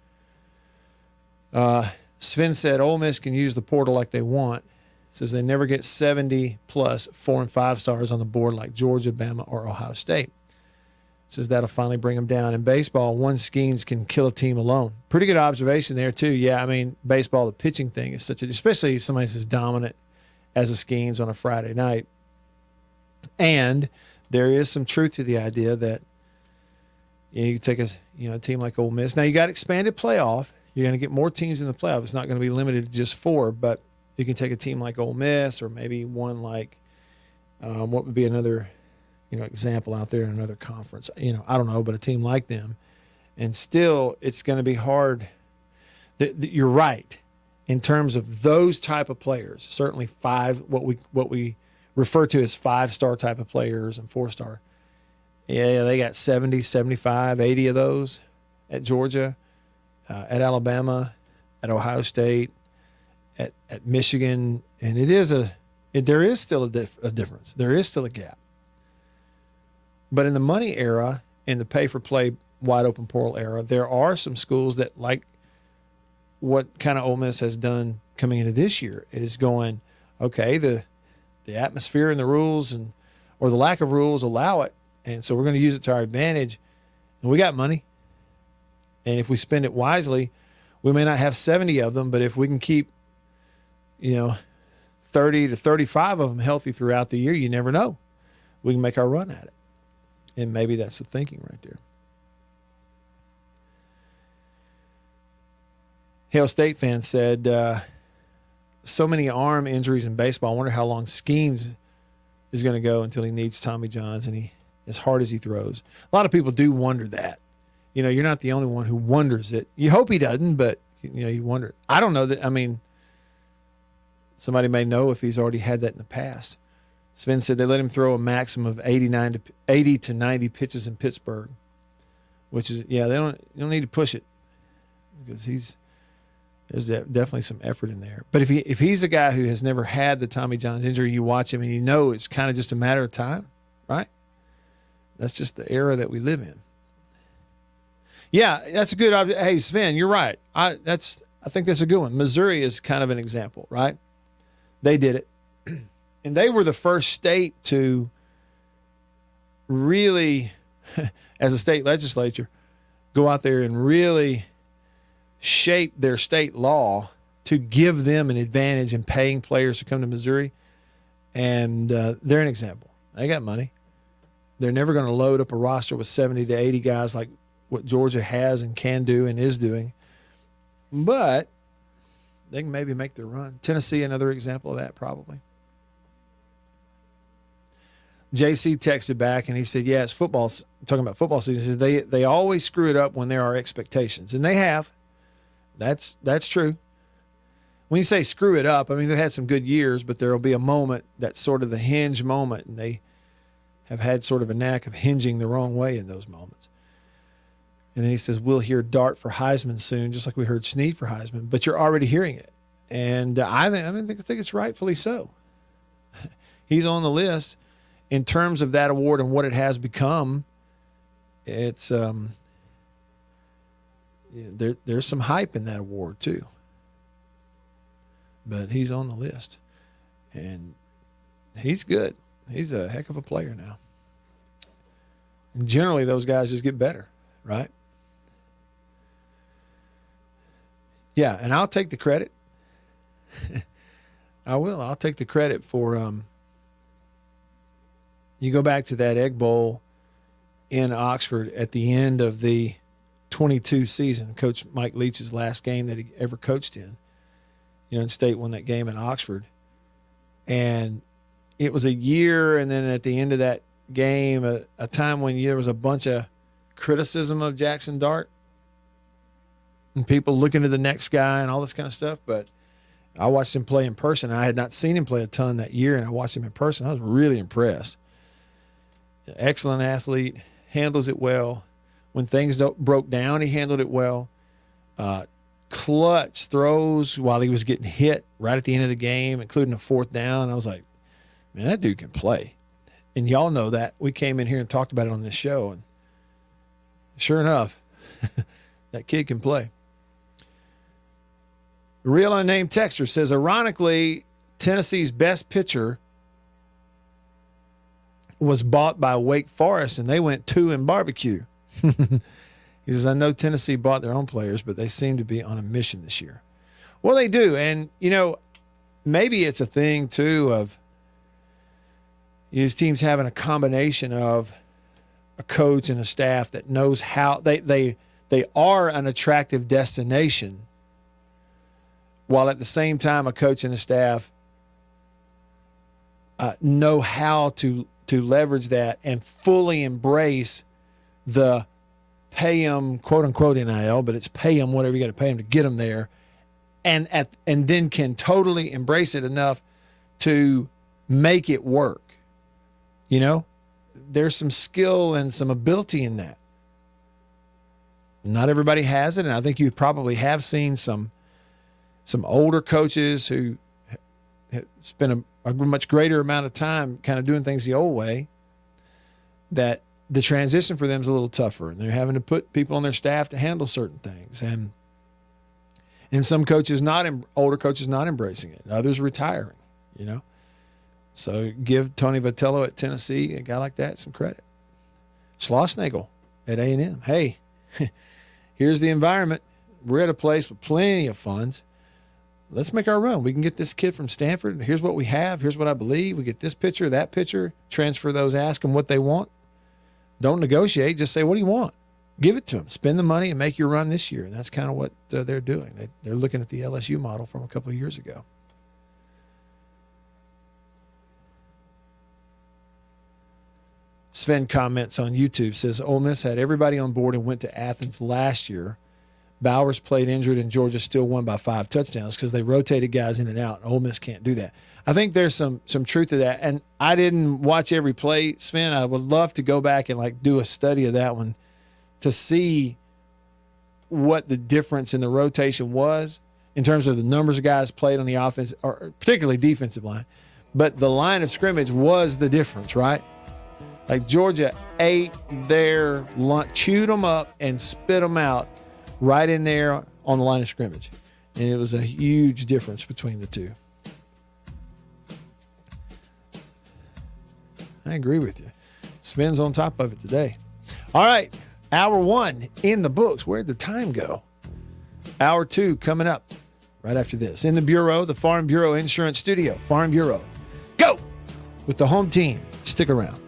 Sven said Ole Miss can use the portal like they want. Says they never get 70 plus 4 and 5 stars on the board like Georgia, Bama, or Ohio State. Says that'll finally bring them down. In baseball, one Skiens can kill a team alone. Pretty good observation there, too. Yeah, I mean, baseball, the pitching thing is such a, especially if somebody's as dominant as a Skiens on a Friday night. And there is some truth to the idea that you take a team like Ole Miss. Now, you got expanded playoff. You're going to get more teams in the playoff. It's not going to be limited to just 4, but you can take a team like Ole Miss or maybe one like what would be another example out there in another conference. I don't know, but a team like them. And still, it's going to be hard. You're right in terms of those type of players. Certainly what we refer to as 5-star type of players and 4-star. Yeah, they got 70, 75, 80 of those at Georgia, at Alabama, at Ohio State, at Michigan. And there is still a difference. There is still a gap. But in the money era, in the pay-for-play wide open portal era, there are some schools that, like what kind of Ole Miss has done coming into this year, is going, okay, the atmosphere and the rules or the lack of rules allow it. And so we're going to use it to our advantage. And we got money. And if we spend it wisely, we may not have 70 of them, but if we can keep, 30 to 35 of them healthy throughout the year, you never know. We can make our run at it. And maybe that's the thinking right there. Hale State fan said, so many arm injuries in baseball. I wonder how long Skeens is going to go until he needs Tommy Johns and as hard as he throws. A lot of people do wonder that. You're not the only one who wonders it. You hope he doesn't, but, you wonder. I don't know that. I mean, somebody may know if he's already had that in the past. Sven said they let him throw a maximum of 80 to 90 pitches in Pittsburgh, which is, they don't need to push it because there's definitely some effort in there. But if he's a guy who has never had the Tommy Johns injury, you watch him and it's kind of just a matter of time, right? That's just the era that we live in. Yeah, that's a good. Hey, Sven, you're right. I think that's a good one. Missouri is kind of an example, right? They did it. And they were the first state to really, as a state legislature, go out there and really shape their state law to give them an advantage in paying players to come to Missouri. And they're an example. They got money. They're never going to load up a roster with 70 to 80 guys like what Georgia has and can do and is doing. But they can maybe make their run. Tennessee, another example of that, probably. JC texted back and he said, yeah, it's football. Talking about football season. He said they always screw it up when there are expectations. And they have. That's true. When you say screw it up, I mean, they've had some good years, but there will be a moment that's sort of the hinge moment. And they have had sort of a knack of hinging the wrong way in those moments. And then he says, we'll hear Dart for Heisman soon, just like we heard Snead for Heisman. But you're already hearing it. And I think it's rightfully so. He's on the list. In terms of that award and what it has become, it's there's some hype in that award too. But he's on the list, and he's good. He's a heck of a player now. And generally, those guys just get better, right? Yeah, and I'll take the credit. I will. I'll take the credit for you go back to that Egg Bowl in Oxford at the end of the 22 season, Coach Mike Leach's last game that he ever coached in. You know, and State won that game in Oxford. And it was a year, and then at the end of that game, a time when there was a bunch of criticism of Jackson Dart and people looking to the next guy and all this kind of stuff. But I watched him play in person. I had not seen him play a ton that year, and I watched him in person. I was really impressed. Excellent athlete, handles it well. When things broke down, he handled it well. Clutch throws while he was getting hit right at the end of the game, including a 4th down. I was like, man, that dude can play. And y'all know that. We came in here and talked about it on this show, and sure enough, that kid can play. The real unnamed texter says, ironically, Tennessee's best pitcher was bought by Wake Forest, and they went 2 in barbecue. He says, I know Tennessee bought their own players, but they seem to be on a mission this year. Well, they do. And, you know, maybe it's a thing, too, of these teams having a combination of a coach and a staff that knows how they are an attractive destination, while at the same time a coach and a staff know how to leverage that and fully embrace the pay them, quote unquote, NIL, but it's pay them whatever you got to pay them to get them there, and then can totally embrace it enough to make it work. You know, there's some skill and some ability in that. Not everybody has it, and I think you probably have seen some older coaches who spend a much greater amount of time kind of doing things the old way, that the transition for them is a little tougher, and they're having to put people on their staff to handle certain things. And some coaches older coaches not embracing it, others retiring, you know. So give Tony Vitello at Tennessee, a guy like that, some credit. Schlossnagle at A&M. Hey, here's the environment. We're at a place with plenty of funds. Let's make our run. We can get this kid from Stanford. Here's what we have. Here's what I believe. We get this pitcher, that pitcher, transfer those, ask them what they want. Don't negotiate. Just say, what do you want? Give it to them. Spend the money and make your run this year. And that's kind of what they're doing. They're looking at the LSU model from a couple of years ago. Sven comments on YouTube, says, Ole Miss had everybody on board and went to Athens last year. Bowers played injured, and Georgia still won by 5 touchdowns because they rotated guys in and out. Ole Miss can't do that. I think there's some truth to that. And I didn't watch every play, Sven. I would love to go back and do a study of that one to see what the difference in the rotation was in terms of the numbers of guys played on the offense, or particularly defensive line. But the line of scrimmage was the difference, right? Like Georgia ate their lunch, chewed them up and spit them out right in there on the line of scrimmage. And it was a huge difference between the two. I agree with you. Sven's on top of it today. All right, hour 1 in the books. Where'd the time go? Hour 2 coming up right after this. In the Bureau, the Farm Bureau Insurance Studio. Farm Bureau. Go with the home team. Stick around.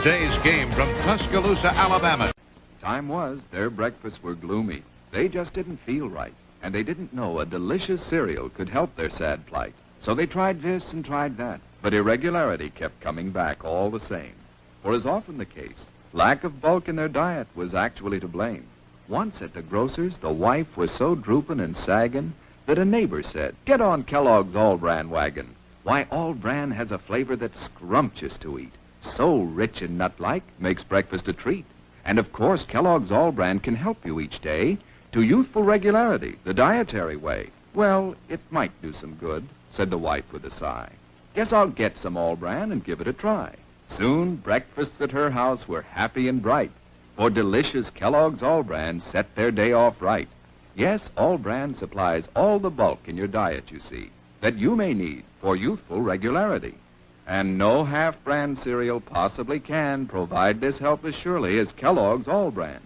Today's game from Tuscaloosa, Alabama. Time was their breakfasts were gloomy. They just didn't feel right, and they didn't know a delicious cereal could help their sad plight. So they tried this and tried that, but irregularity kept coming back all the same. For as often the case, Lack of bulk in their diet was actually to blame. Once at the grocer's, the wife was so drooping and sagging that a neighbor said, "Get on Kellogg's All-Bran wagon. Why, All-Bran has a flavor that's scrumptious to eat. So rich and nut-like, makes breakfast a treat. And of course, Kellogg's All-Bran can help you each day to youthful regularity, the dietary way." "Well, it might do some good," said the wife with a sigh. "Guess I'll get some All-Bran and give it a try." Soon, breakfasts at her house were happy and bright, for delicious Kellogg's All-Bran set their day off right. Yes, All-Bran supplies all the bulk in your diet, you see, that you may need for youthful regularity. And no half-brand cereal possibly can provide this help as surely as Kellogg's All-Bran.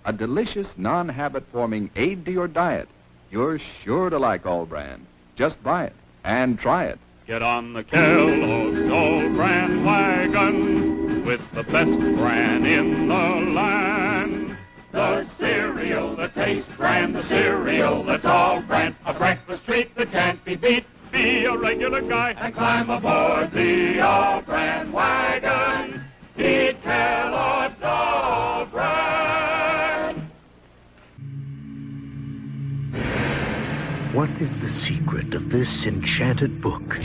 A delicious, non-habit-forming aid to your diet. You're sure to like All-Bran. Just buy it and try it. Get on the Kellogg's All-Bran wagon with the best bran in the land. The cereal that tastes bran, the cereal that's all bran, a breakfast treat that can't be beat. Be a regular guy and climb aboard the All-Bran wagon. Eat Kellogg's All-Bran. What is the secret of this enchanted book?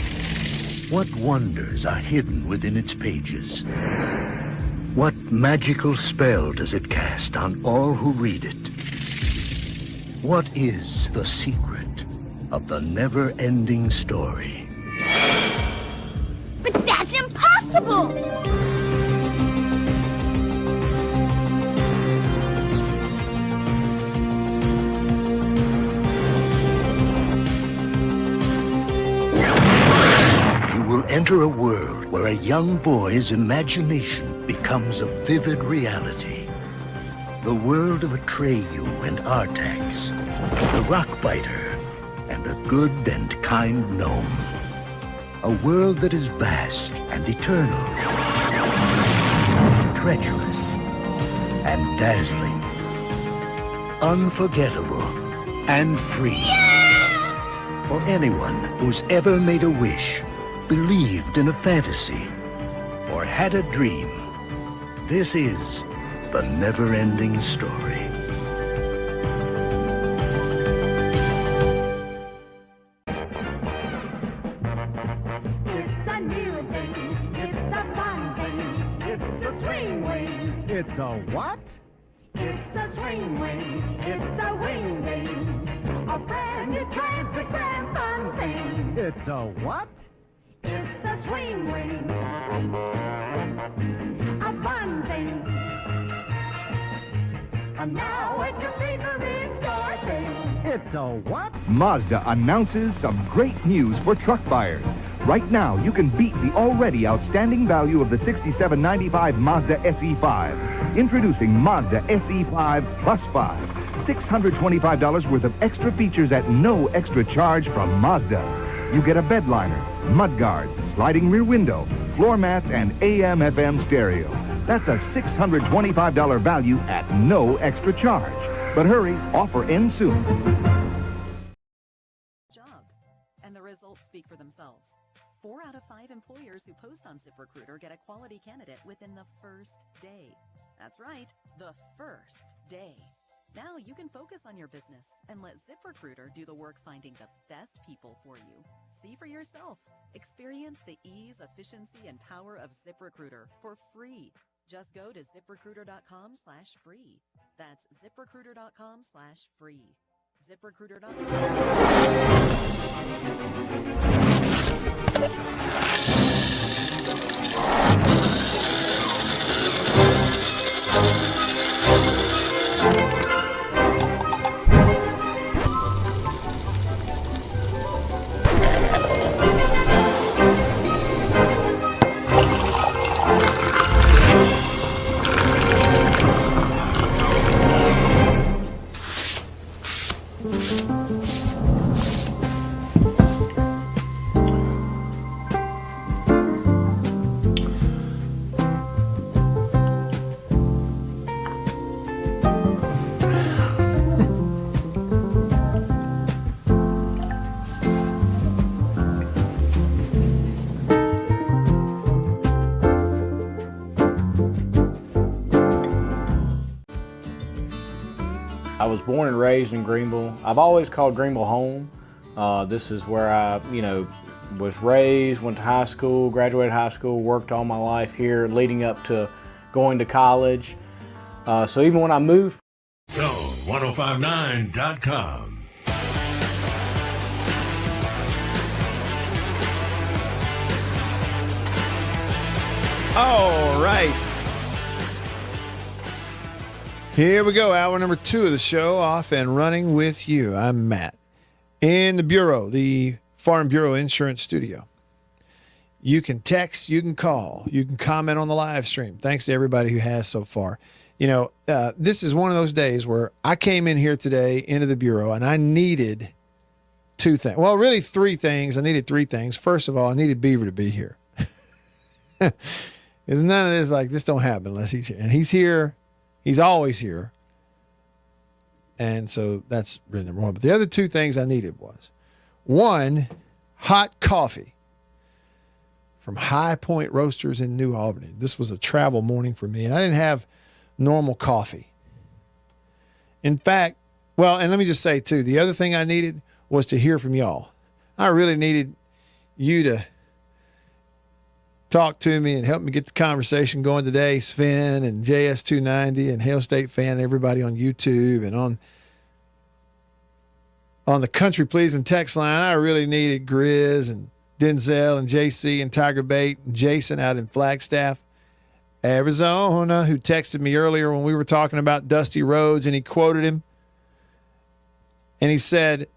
What wonders are hidden within its pages? What magical spell does it cast on all who read it? What is the secret of the never-ending story? But that's impossible! You will enter a world where a young boy's imagination becomes a vivid reality. The world of Atreyu and Artax, the Rockbiter, and a good and kind gnome. A world that is vast and eternal, treacherous and dazzling, unforgettable and free. For anyone who's ever made a wish, believed in a fantasy, or had a dream, this is the never-ending story. It's a new thing. It's a fun thing. It's a swing wing. It's a what? It's a swing wing. It's a wing wing. A brand new classic grand fun thing. It's a what? It's a swing wing. A fun thing. And now it's your favorite store thing. It's a what? Mazda announces some great news for truck buyers. Right now, you can beat the already outstanding value of the '67-95 Mazda SE5. Introducing Mazda SE5 Plus 5. $625 worth of extra features at no extra charge from Mazda. You get a bed liner, mud guards, sliding rear window, floor mats, and AM/FM stereo. That's a $625 value at no extra charge. But hurry, offer ends soon. Job. And the results speak for themselves. 4 out of 5 employers who post on ZipRecruiter get a quality candidate within the first day. That's right, the first day. Now you can focus on your business and let ZipRecruiter do the work finding the best people for you. See for yourself. Experience the ease, efficiency, and power of ZipRecruiter for free. Just go to ZipRecruiter.com/free. That's ZipRecruiter.com/free. I was born and raised in Greenville. I've always called Greenville home. This is where I, was raised, went to high school, graduated high school, worked all my life here, leading up to going to college. So even when I moved. Zone1059.com. All right. Here we go. Hour number 2 of the show, off and running with you. I'm Matt in the Bureau, the Farm Bureau Insurance Studio. You can text, you can call, you can comment on the live stream. Thanks to everybody who has so far. This is one of those days where I came in here today into the Bureau and I needed 2 things. Well, really 3 things. I needed 3 things. First of all, I needed Beaver to be here. Because none of this, this don't happen unless he's here. And he's here. He's always here. And so that's really number 1. But the other 2 things I needed was, 1, hot coffee from High Point Roasters in New Albany. This was a travel morning for me, and I didn't have normal coffee. In fact, and let me just say, too, the other thing I needed was to hear from y'all. I really needed you to talk to me and help me get the conversation going today. Sven and JS290 and Hail State Fan, everybody on YouTube and on the Country Pleasing text line. I really needed Grizz and Denzel and JC and Tiger Bait and Jason out in Flagstaff, Arizona, who texted me earlier when we were talking about Dusty Rhodes, and he quoted him. And he said,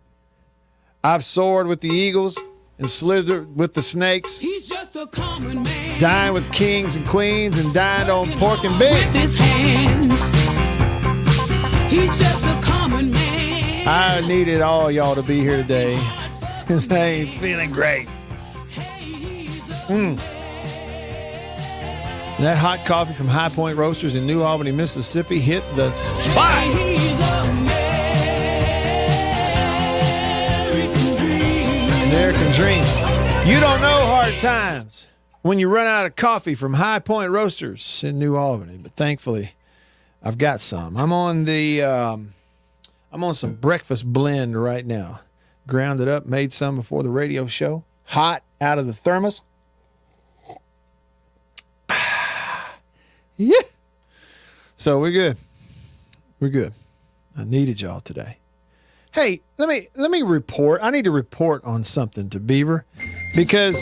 "I've soared with the eagles and slithered with the snakes. He's just a common man. Dined with kings and queens and dined on pork and beans. With his hands. He's just a common man." I needed all y'all to be here today because I ain't feeling great. That hot coffee from High Point Roasters in New Albany, Mississippi hit the spot. American dream. You don't know hard times when you run out of coffee from High Point Roasters in New Albany, but thankfully I've got some. I'm on some breakfast blend right now. Ground it up, made some before the radio show. Hot out of the thermos. Yeah. So we're good. We're good. I needed y'all today. Hey, let me report. I need to report on something to Beaver because,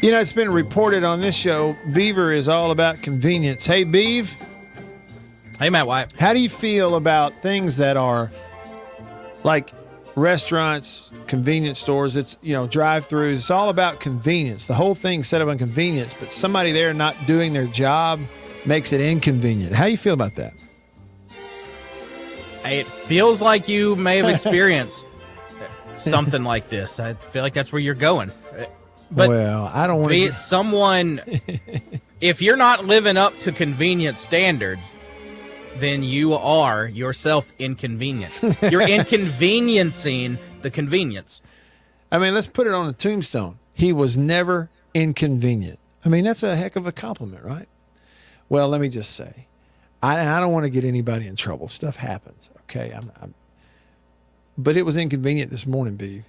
it's been reported on this show, Beaver is all about convenience. Hey, Beav. Hey, Matt White. How do you feel about things that are like restaurants, convenience stores? It's, drive-throughs. It's all about convenience. The whole thing's set up on convenience, but somebody there not doing their job makes it inconvenient. How do you feel about that? It feels like you may have experienced something like this. I feel like that's where you're going. But I don't want to be someone. If you're not living up to convenience standards, then you are yourself inconvenient. You're inconveniencing the convenience. I mean, let's put it on a tombstone. He was never inconvenient. I mean, that's a heck of a compliment, right? Well, let me just say, I don't want to get anybody in trouble. Stuff happens, okay? But it was inconvenient this morning, Beav.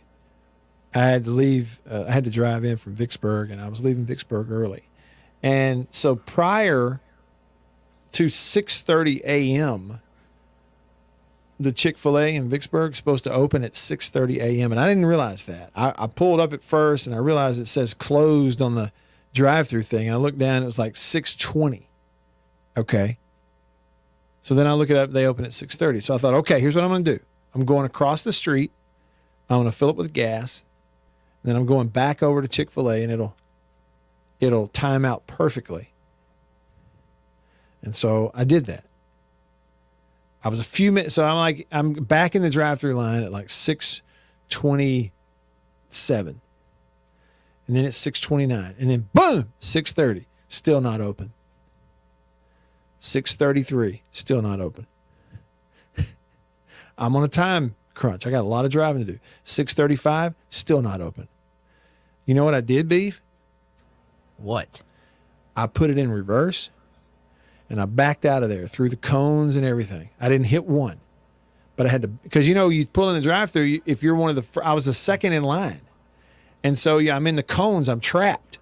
I had to leave. I had to drive in from Vicksburg, and I was leaving Vicksburg early. And so prior to 6:30 a.m., the Chick-fil-A in Vicksburg is supposed to open at 6:30 a.m., and I didn't realize that. I pulled up at first, and I realized it says closed on the drive-through thing. And I looked down, it was like 6:20. Okay. So then I look it up, they open at 6:30. So I thought, okay, here's what I'm going to do. I'm going across the street. I'm going to fill up with gas. And then I'm going back over to Chick-fil-A, and it'll time out perfectly. And so I did that. I was a few minutes. So I'm back in the drive-through line at like 6:27. And then it's 6:29. And then boom, 6:30, still not open. 6:33, still not open. I'm on a time crunch. I got a lot of driving to do. 6:35, still not open. You know what I did, Beef? What? I put it in reverse, And I backed out of there through the cones and everything. I didn't hit one. But I had to, because you pull in the drive-thru, if you're one of I was the second in line. And so, I'm in the cones, I'm trapped.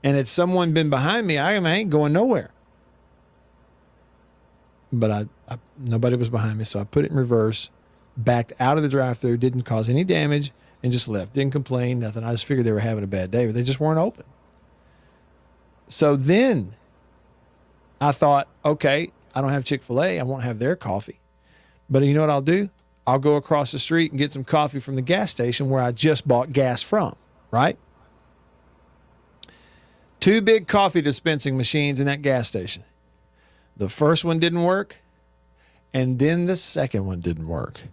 And had someone been behind me, I ain't going nowhere. But nobody was behind me, so I put it in reverse, backed out of the drive-thru, didn't cause any damage, and just left. Didn't complain, nothing. I just figured they were having a bad day, but they just weren't open. So then I thought, okay, I don't have Chick-fil-A. I won't have their coffee. But you know what I'll do? I'll go across the street and get some coffee from the gas station where I just bought gas from, right? 2 big coffee dispensing machines in that gas station. The first one didn't work, and then the second one didn't work.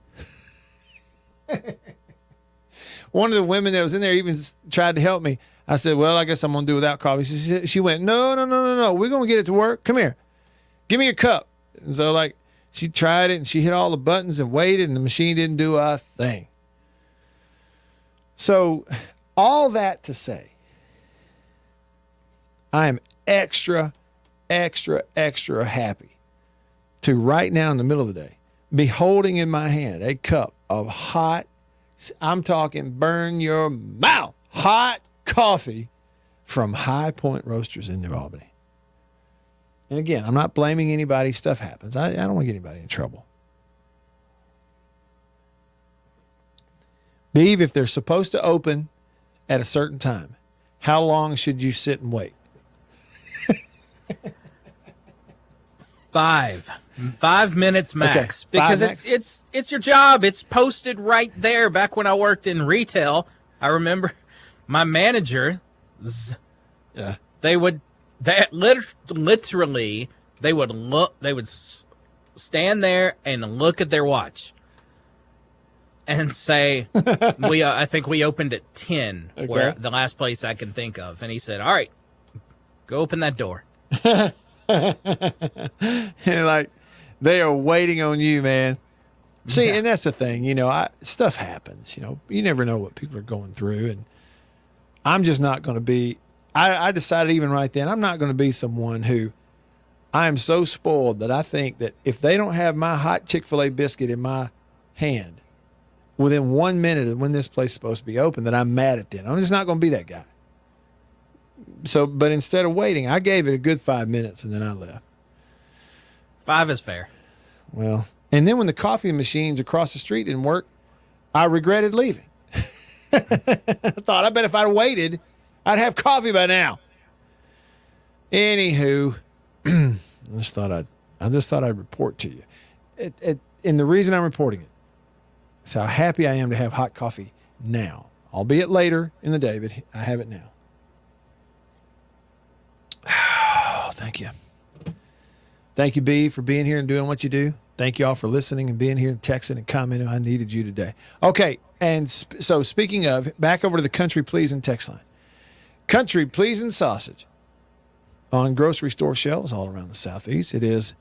One of the women that was in there even tried to help me. I said, well, I guess I'm going to do without coffee. She went, no. We're going to get it to work. Come here. Give me your cup. And so, she tried it, and she hit all the buttons and waited, and the machine didn't do a thing. So, all that to say, I am extra happy to right now in the middle of the day be holding in my hand a cup of hot, I'm talking burn your mouth, hot coffee from High Point Roasters in New Albany. And again, I'm not blaming anybody. Stuff happens. I don't want to get anybody in trouble. Beav, if they're supposed to open at a certain time, how long should you sit and wait? 5 minutes max. Okay, because it's your job. It's posted right there. Back when I worked in retail, I remember my managers, they would stand there and look at their watch and say, I think we opened at 10, where the last place I can think of. And he said, all right, go open that door. And they are waiting on you, man. See, and that's the thing, stuff happens, you never know what people are going through. And I'm just not going to be, I decided even right then, I'm not going to be someone who I am so spoiled that I think that if they don't have my hot Chick-fil-A biscuit in my hand within 1 minute of when this place is supposed to be open, that I'm mad at them. I'm just not going to be that guy. So, but instead of waiting, I gave it a good 5 minutes and then I left. 5 is fair. Well, and then when the coffee machines across the street didn't work, I regretted leaving. I thought, I bet if I'd waited, I'd have coffee by now. Anywho, I just thought I'd report to you. And the reason I'm reporting it is how happy I am to have hot coffee now. Albeit later in the day, but I have it now. Oh, thank you. Thank you, B, for being here and doing what you do. Thank you all for listening and being here and texting and commenting. I needed you today. Okay, and so speaking of, back over to the Country Pleasing text line. Country Pleasing sausage on grocery store shelves all around the Southeast. It is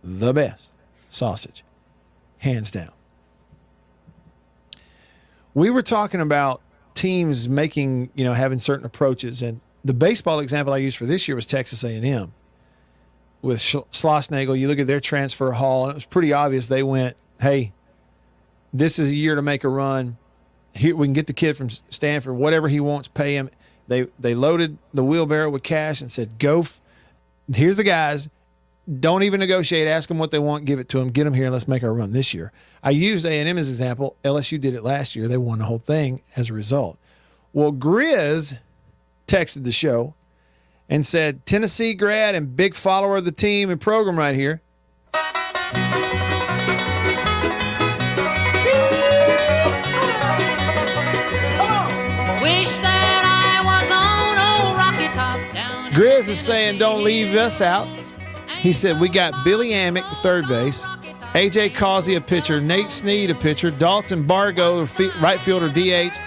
the best sausage, hands down. We were talking about teams making, having certain approaches, and the baseball example I used for this year was Texas A&M with Schlossnagle. You look at their transfer haul, and it was pretty obvious they went, hey, this is a year to make a run. Here we can get the kid from Stanford, whatever he wants, pay him. They loaded the wheelbarrow with cash and said, go. Here's the guys. Don't even negotiate. Ask them what they want. Give it to them. Get them here and let's make our run this year. I used A&M as an example. LSU did it last year. They won the whole thing as a result. Well, Grizz texted the show and said, Tennessee grad and big follower of the team and program right here. Wish that I was on old Rocky Top down. Grizz is saying don't leave us out. He said we got Billy Amick, third base, A.J. Causey, a pitcher, Nate Snead, a pitcher, Dalton Bargo, right fielder, DH,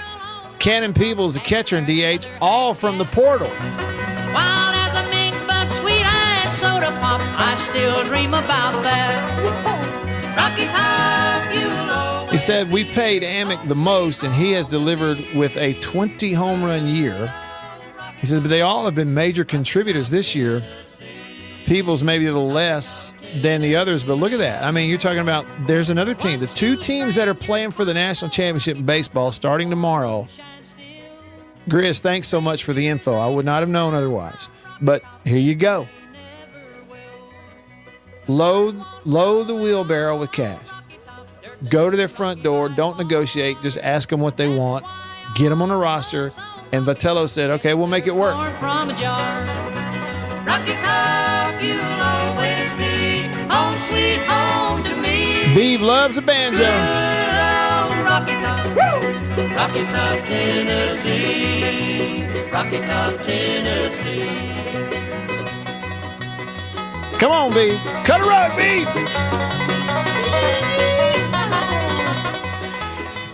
Cannon Peebles, a catcher and DH, all from the portal. Wild as a mink, but sweet as soda pop. I still dream about that. Rocky Top, you know. He said we paid Amick the most, and he has delivered with a 20 home run year. He said, but they all have been major contributors this year. people's maybe a little less than the others, but look at that. I mean, you're talking about there's another team. The two teams that are playing for the national championship in baseball starting tomorrow. Grizz, thanks so much for the info. I would not have known otherwise. But here you go. Load the wheelbarrow with cash. Go to their front door. Don't negotiate. Just ask them what they want. Get them on the roster. And Vitello said, okay, we'll make it work. From a jar. Rocky Top, you'll always be home sweet home to me. Beeve loves a banjo. Good old Rocky Top. Rocky Top, Tennessee. Rocky Top, Tennessee. Come on, Beeve. Cut a rug, Beeve.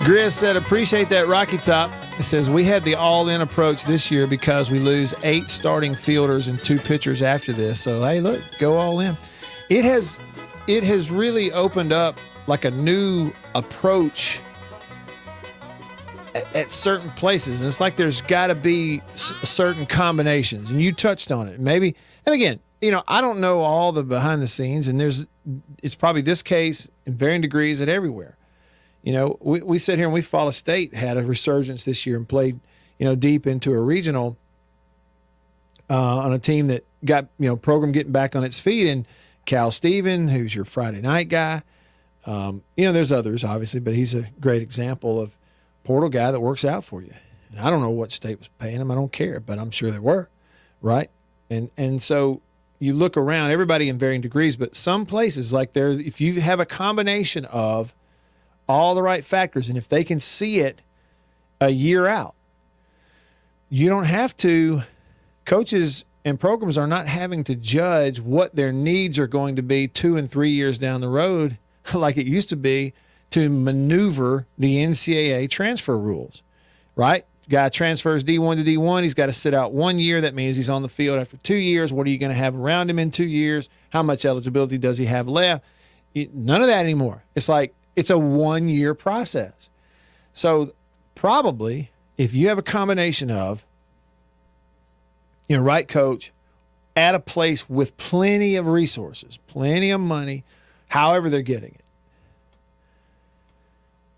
Grizz said, appreciate that Rocky Top. It says, we had the all-in approach this year because we lose 8 starting fielders and 2 pitchers after this. So, hey, look, go all in. It has really opened up like a new approach at certain places. And it's like there's got to be certain combinations. And you touched on it. Maybe, and again, I don't know all the behind the scenes, and it's probably this case in varying degrees at everywhere. We sit here and we Fall State had a resurgence this year and played, deep into a regional on a team that got, program getting back on its feet. And Cal Steven, who's your Friday night guy, there's others obviously, but he's a great example of portal guy that works out for you. And I don't know what state was paying him. I don't care, but I'm sure there were, right? And so you look around, everybody in varying degrees, but some places like if you have a combination of all the right factors, and if they can see it a year out, you don't have to, coaches and programs are not having to judge what their needs are going to be 2 and 3 years down the road like it used to be to maneuver the NCAA transfer rules, right? Guy transfers D1 to D1. He's got to sit out 1 year. That means he's on the field after 2 years. What are you going to have around him in 2 years? How much eligibility does he have left? None of that anymore. It's like, it's a 1 year process. So probably if you have a combination of, right coach at a place with plenty of resources, plenty of money, however they're getting it.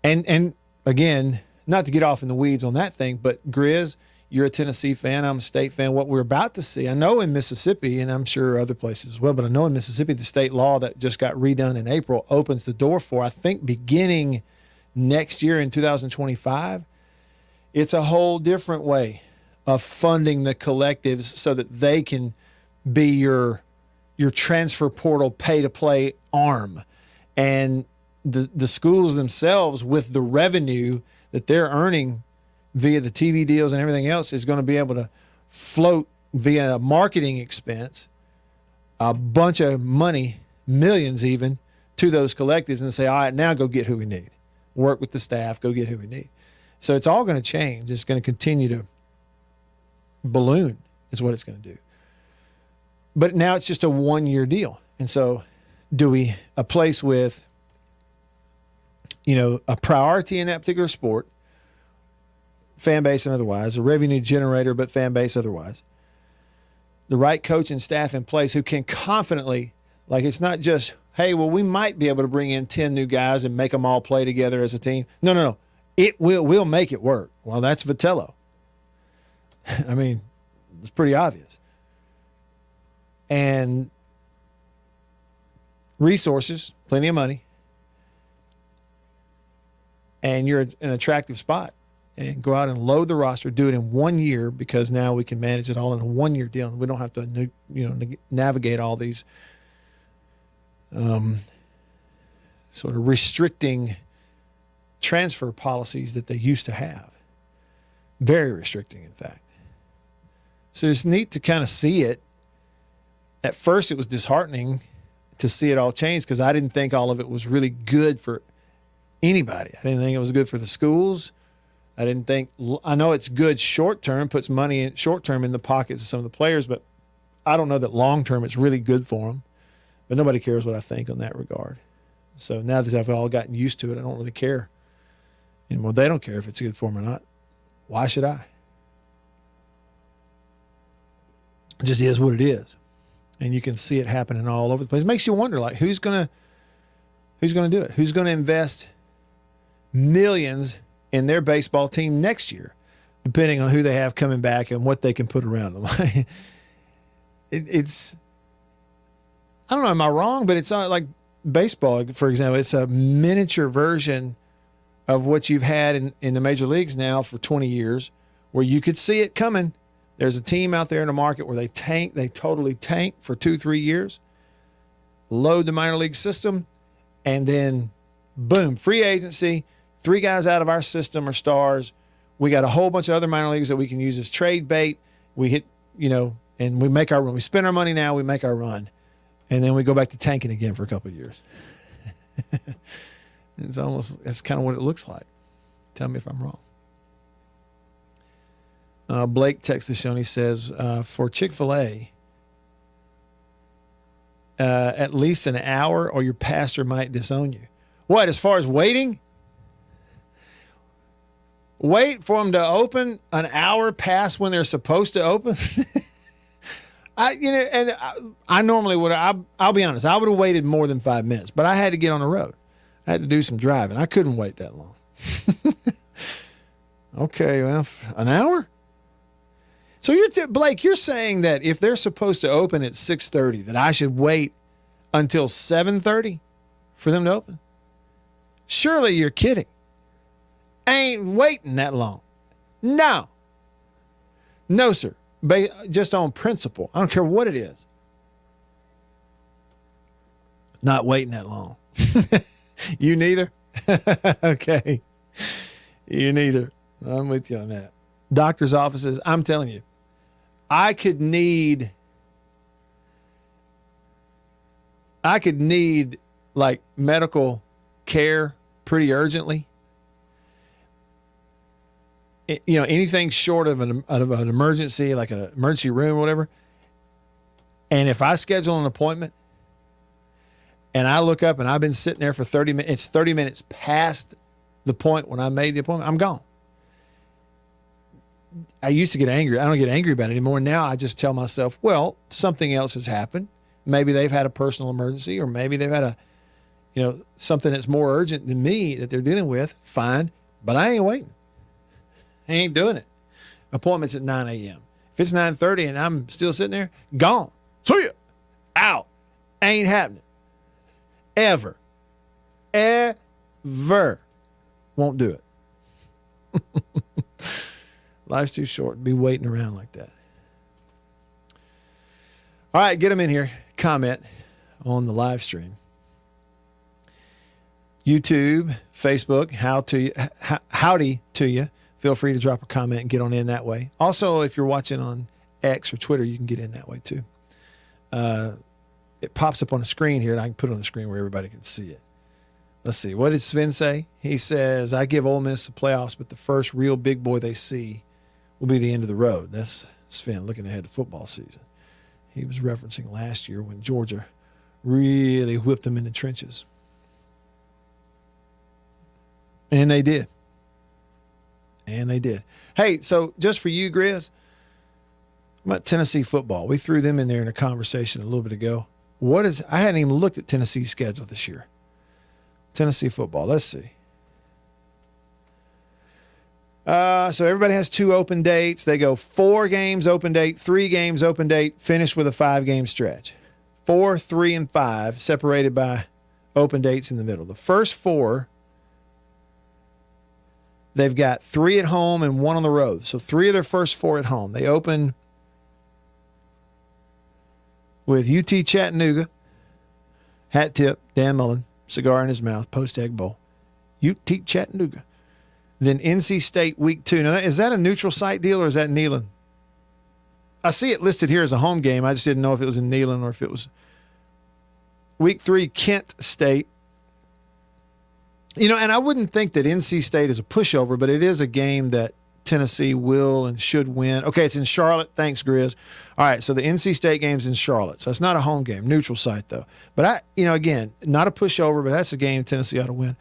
And again, not to get off in the weeds on that thing, but Grizz, you're a Tennessee fan, I'm a State fan. What we're about to see, I know in Mississippi, and I'm sure other places as well, but I know in Mississippi, the state law that just got redone in April opens the door for, I think, beginning next year in 2025, it's a whole different way of funding the collectives so that they can be your transfer portal pay-to-play arm. And the schools themselves, with the revenue that they're earning via the TV deals and everything else, is going to be able to float via a marketing expense a bunch of money, millions even, to those collectives and say, all right, now go get who we need. Work with the staff, go get who we need. So it's all going to change. It's going to continue to balloon is what it's going to do. But now it's just a 1 year deal. And so a place with, a priority in that particular sport, fan base and otherwise, a revenue generator, but fan base otherwise, the right coach and staff in place who can confidently, like, it's not just, hey, well, we might be able to bring in 10 new guys and make them all play together as a team. No. We'll make it work. Well, that's Vitello. I mean, it's pretty obvious. And resources, plenty of money, and you're in an attractive spot. And go out and load the roster, do it in 1 year, because now we can manage it all in a 1 year deal. We don't have to, navigate all these sort of restricting transfer policies that they used to have. Very restricting, in fact. So it's neat to kind of see it. At first, it was disheartening to see it all change because I didn't think all of it was really good for anybody. I didn't think it was good for the schools. I know it's good short term, puts money in short term in the pockets of some of the players, but I don't know that long term it's really good for them. But nobody cares what I think on that regard. So now that I've all gotten used to it, I don't really care anymore. They don't care if it's good for them or not. Why should I? It just is what it is. And you can see it happening all over the place. It makes you wonder, like, who's gonna do it? Who's gonna invest millions in their baseball team next year, depending on who they have coming back and what they can put around them? It's, I don't know, am I wrong? But it's like baseball, for example. It's a miniature version of what you've had in the major leagues now for 20 years, where you could see it coming. There's a team out there in the market where they totally tank for 2-3 years, load the minor league system, and then boom, free agency, 3 guys out of our system are stars. We got a whole bunch of other minor leagues that we can use as trade bait. We hit, and we make our run. We spend our money now, we make our run. And then we go back to tanking again for a couple of years. That's kind of what it looks like. Tell me if I'm wrong. Blake texts us, he says, for Chick-fil-A, at least an hour or your pastor might disown you. What, as far as waiting? Wait for them to open an hour past when they're supposed to open? I normally would, I'll be honest, I would have waited more than 5 minutes, but I had to get on the road. I had to do some driving. I couldn't wait that long. Okay, well, an hour? So Blake, you're saying that if they're supposed to open at 6:30, that I should wait until 7:30 for them to open? Surely you're kidding. I ain't waiting that long. No, sir. Just on principle. I don't care what it is. Not waiting that long. You neither? Okay. You neither. I'm with you on that. Doctor's offices, I'm telling you, I could need like medical care pretty urgently. Anything short of an emergency, like an emergency room or whatever. And if I schedule an appointment and I look up and I've been sitting there for 30 minutes, it's 30 minutes past the point when I made the appointment, I'm gone. I used to get angry. I don't get angry about it anymore. Now I just tell myself, well, something else has happened. Maybe they've had a personal emergency, or maybe they've had something that's more urgent than me that they're dealing with. Fine. But I ain't waiting. I ain't doing it. Appointment's at 9 a.m. If it's 9:30 and I'm still sitting there, gone. See ya. Out. Ain't happening. Ever. Won't do it. Life's too short to be waiting around like that. All right, get them in here. Comment on the live stream. YouTube, Facebook, howdy to you. Feel free to drop a comment and get on in that way. Also, if you're watching on X or Twitter, you can get in that way too. It pops up on the screen here, and I can put it on the screen where everybody can see it. Let's see. What did Sven say? He says, I give Ole Miss the playoffs, but the first real big boy they see will be the end of the road. That's Sven looking ahead to football season. He was referencing last year when Georgia really whipped them in the trenches. And they did. Hey, so just for you, Grizz, about Tennessee football. We threw them in there in a conversation a little bit ago. I hadn't even looked at Tennessee's schedule this year. Tennessee football. Let's see. So everybody has 2 open dates. They go 4 games open date, 3 games open date, finish with a 5-game stretch. 4, 3, and 5 separated by open dates in the middle. The first 4, they've got 3 at home and 1 on the road. So 3 of their first 4 at home. They open with UT Chattanooga, hat tip, Dan Mullen, cigar in his mouth, post-Egg Bowl. UT Chattanooga. Then NC State week 2. Now, is that a neutral site deal or is that Neyland? I see it listed here as a home game. I just didn't know if it was in Neyland or if it was week 3, Kent State. And I wouldn't think that NC State is a pushover, but it is a game that Tennessee will and should win. Okay, it's in Charlotte. Thanks, Grizz. All right, so the NC State game's in Charlotte. So it's not a home game, neutral site, though. But again, not a pushover, but that's a game Tennessee ought to win.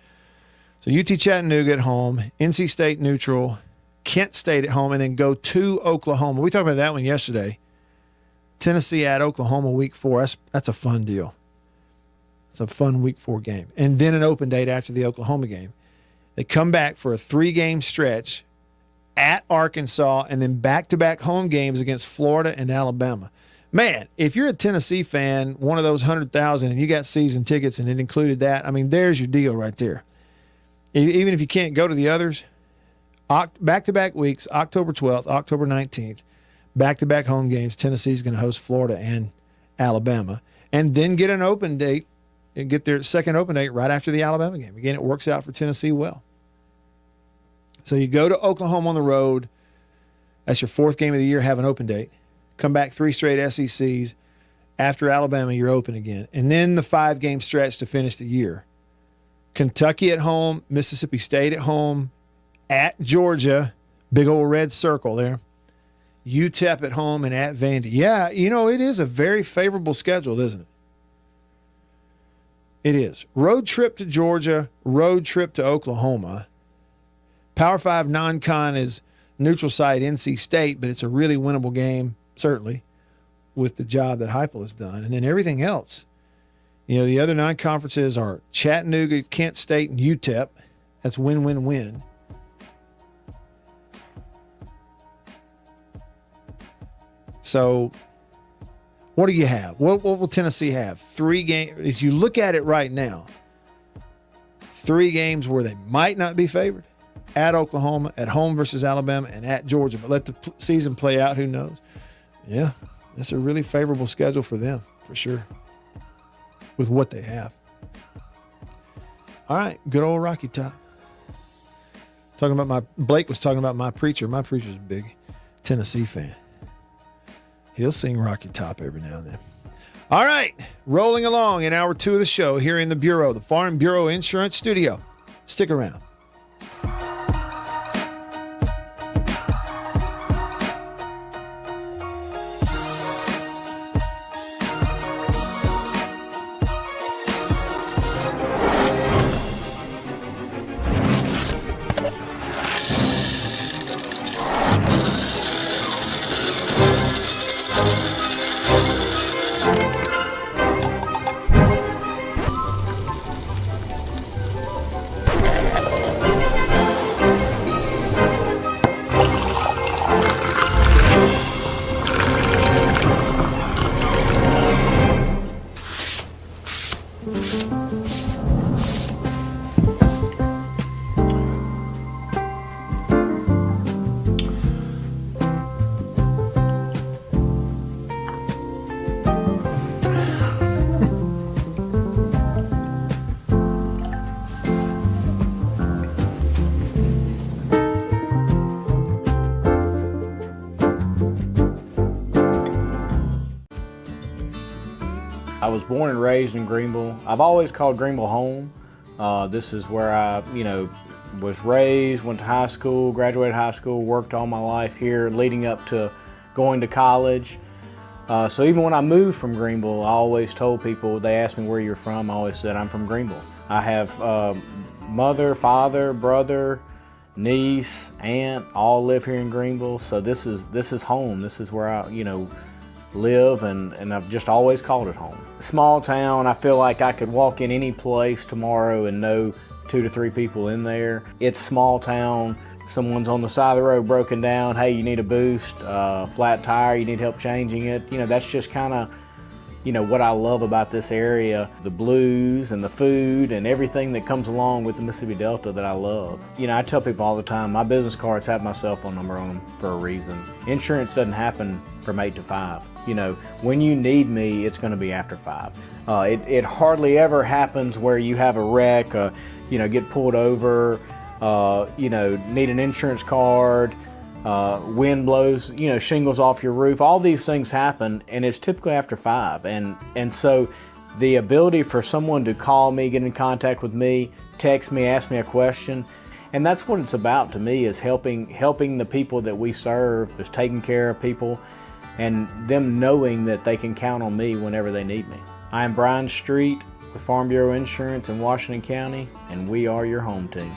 So UT Chattanooga at home, NC State neutral, Kent State at home, and then go to Oklahoma. We talked about that one yesterday. Tennessee at Oklahoma week 4. That's a fun deal. It's a fun week 4 game. And then an open date after the Oklahoma game. They come back for a 3-game stretch at Arkansas and then back-to-back home games against Florida and Alabama. Man, if you're a Tennessee fan, one of those 100,000, and you got season tickets and it included that, I mean, there's your deal right there. Even if you can't go to the others, back-to-back weeks, October 12th, October 19th, back-to-back home games. Tennessee's going to host Florida and Alabama, and then get an open date and get their second open date right after the Alabama game. Again, it works out for Tennessee well. So you go to Oklahoma on the road. That's your 4th game of the year, have an open date. Come back 3 straight SECs. After Alabama, you're open again. And then the 5-game stretch to finish the year. Kentucky at home, Mississippi State at home, at Georgia, big old red circle there. UTEP at home and at Vandy. Yeah, it is a very favorable schedule, isn't it? It is. Road trip to Georgia, road trip to Oklahoma. Power 5 non-con is neutral site NC State, but it's a really winnable game, certainly, with the job that Heupel has done. And then everything else. The other non-conferences are Chattanooga, Kent State, and UTEP. That's win-win-win. So what do you have? What will Tennessee have? 3 games. If you look at it right now, 3 games where they might not be favored. At Oklahoma, at home versus Alabama, and at Georgia. But let the season play out. Who knows? Yeah, it's a really favorable schedule for them, for sure, with what they have. All right, good old Rocky Top. Blake was talking about my preacher. My preacher's a big Tennessee fan. He'll sing Rocky Top every now and then. All right, rolling along in hour 2 of the show here in the Bureau, the Farm Bureau Insurance Studio. Stick around. I was born and raised in Greenville. I've always called Greenville home. This is where I, was raised, went to high school, graduated high school, worked all my life here, leading up to going to college. So even when I moved from Greenville, I always told people, they asked me where you're from, I always said I'm from Greenville. I have mother, father, brother, niece, aunt, all live here in Greenville. So this is home. This is where I, live, and I've just always called it home. Small town, I feel like I could walk in any place tomorrow and know 2 to 3 people in there. It's small town. Someone's on the side of the road broken down. Hey, you need a boost, flat tire, you need help changing it. That's just kind of, what I love about this area. The blues and the food and everything that comes along with the Mississippi Delta that I love. I tell people all the time, my business cards have my cell phone number on them for a reason. Insurance doesn't happen from 8 to 5. When you need me, it's going to be after 5. It hardly ever happens where you have a wreck, get pulled over, need an insurance card, wind blows, shingles off your roof. All these things happen, and it's typically after 5. And so the ability for someone to call me, get in contact with me, text me, ask me a question, and that's what it's about to me, is helping the people that we serve, is taking care of people, and them knowing that they can count on me whenever they need me. I am Brian Street with Farm Bureau Insurance in Washington County, and we are your home team.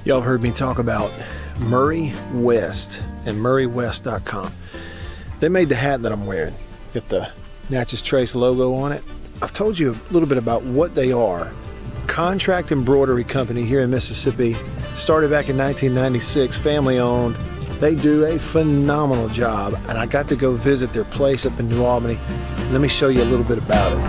Y'all have heard me talk about Murray West and murraywest.com. They made the hat that I'm wearing. Got the Natchez Trace logo on it. I've told you a little bit about what they are. Contract embroidery company here in Mississippi. Started back in 1996, family owned. They do a phenomenal job, and I got to go visit their place up in New Albany. Let me show you a little bit about it.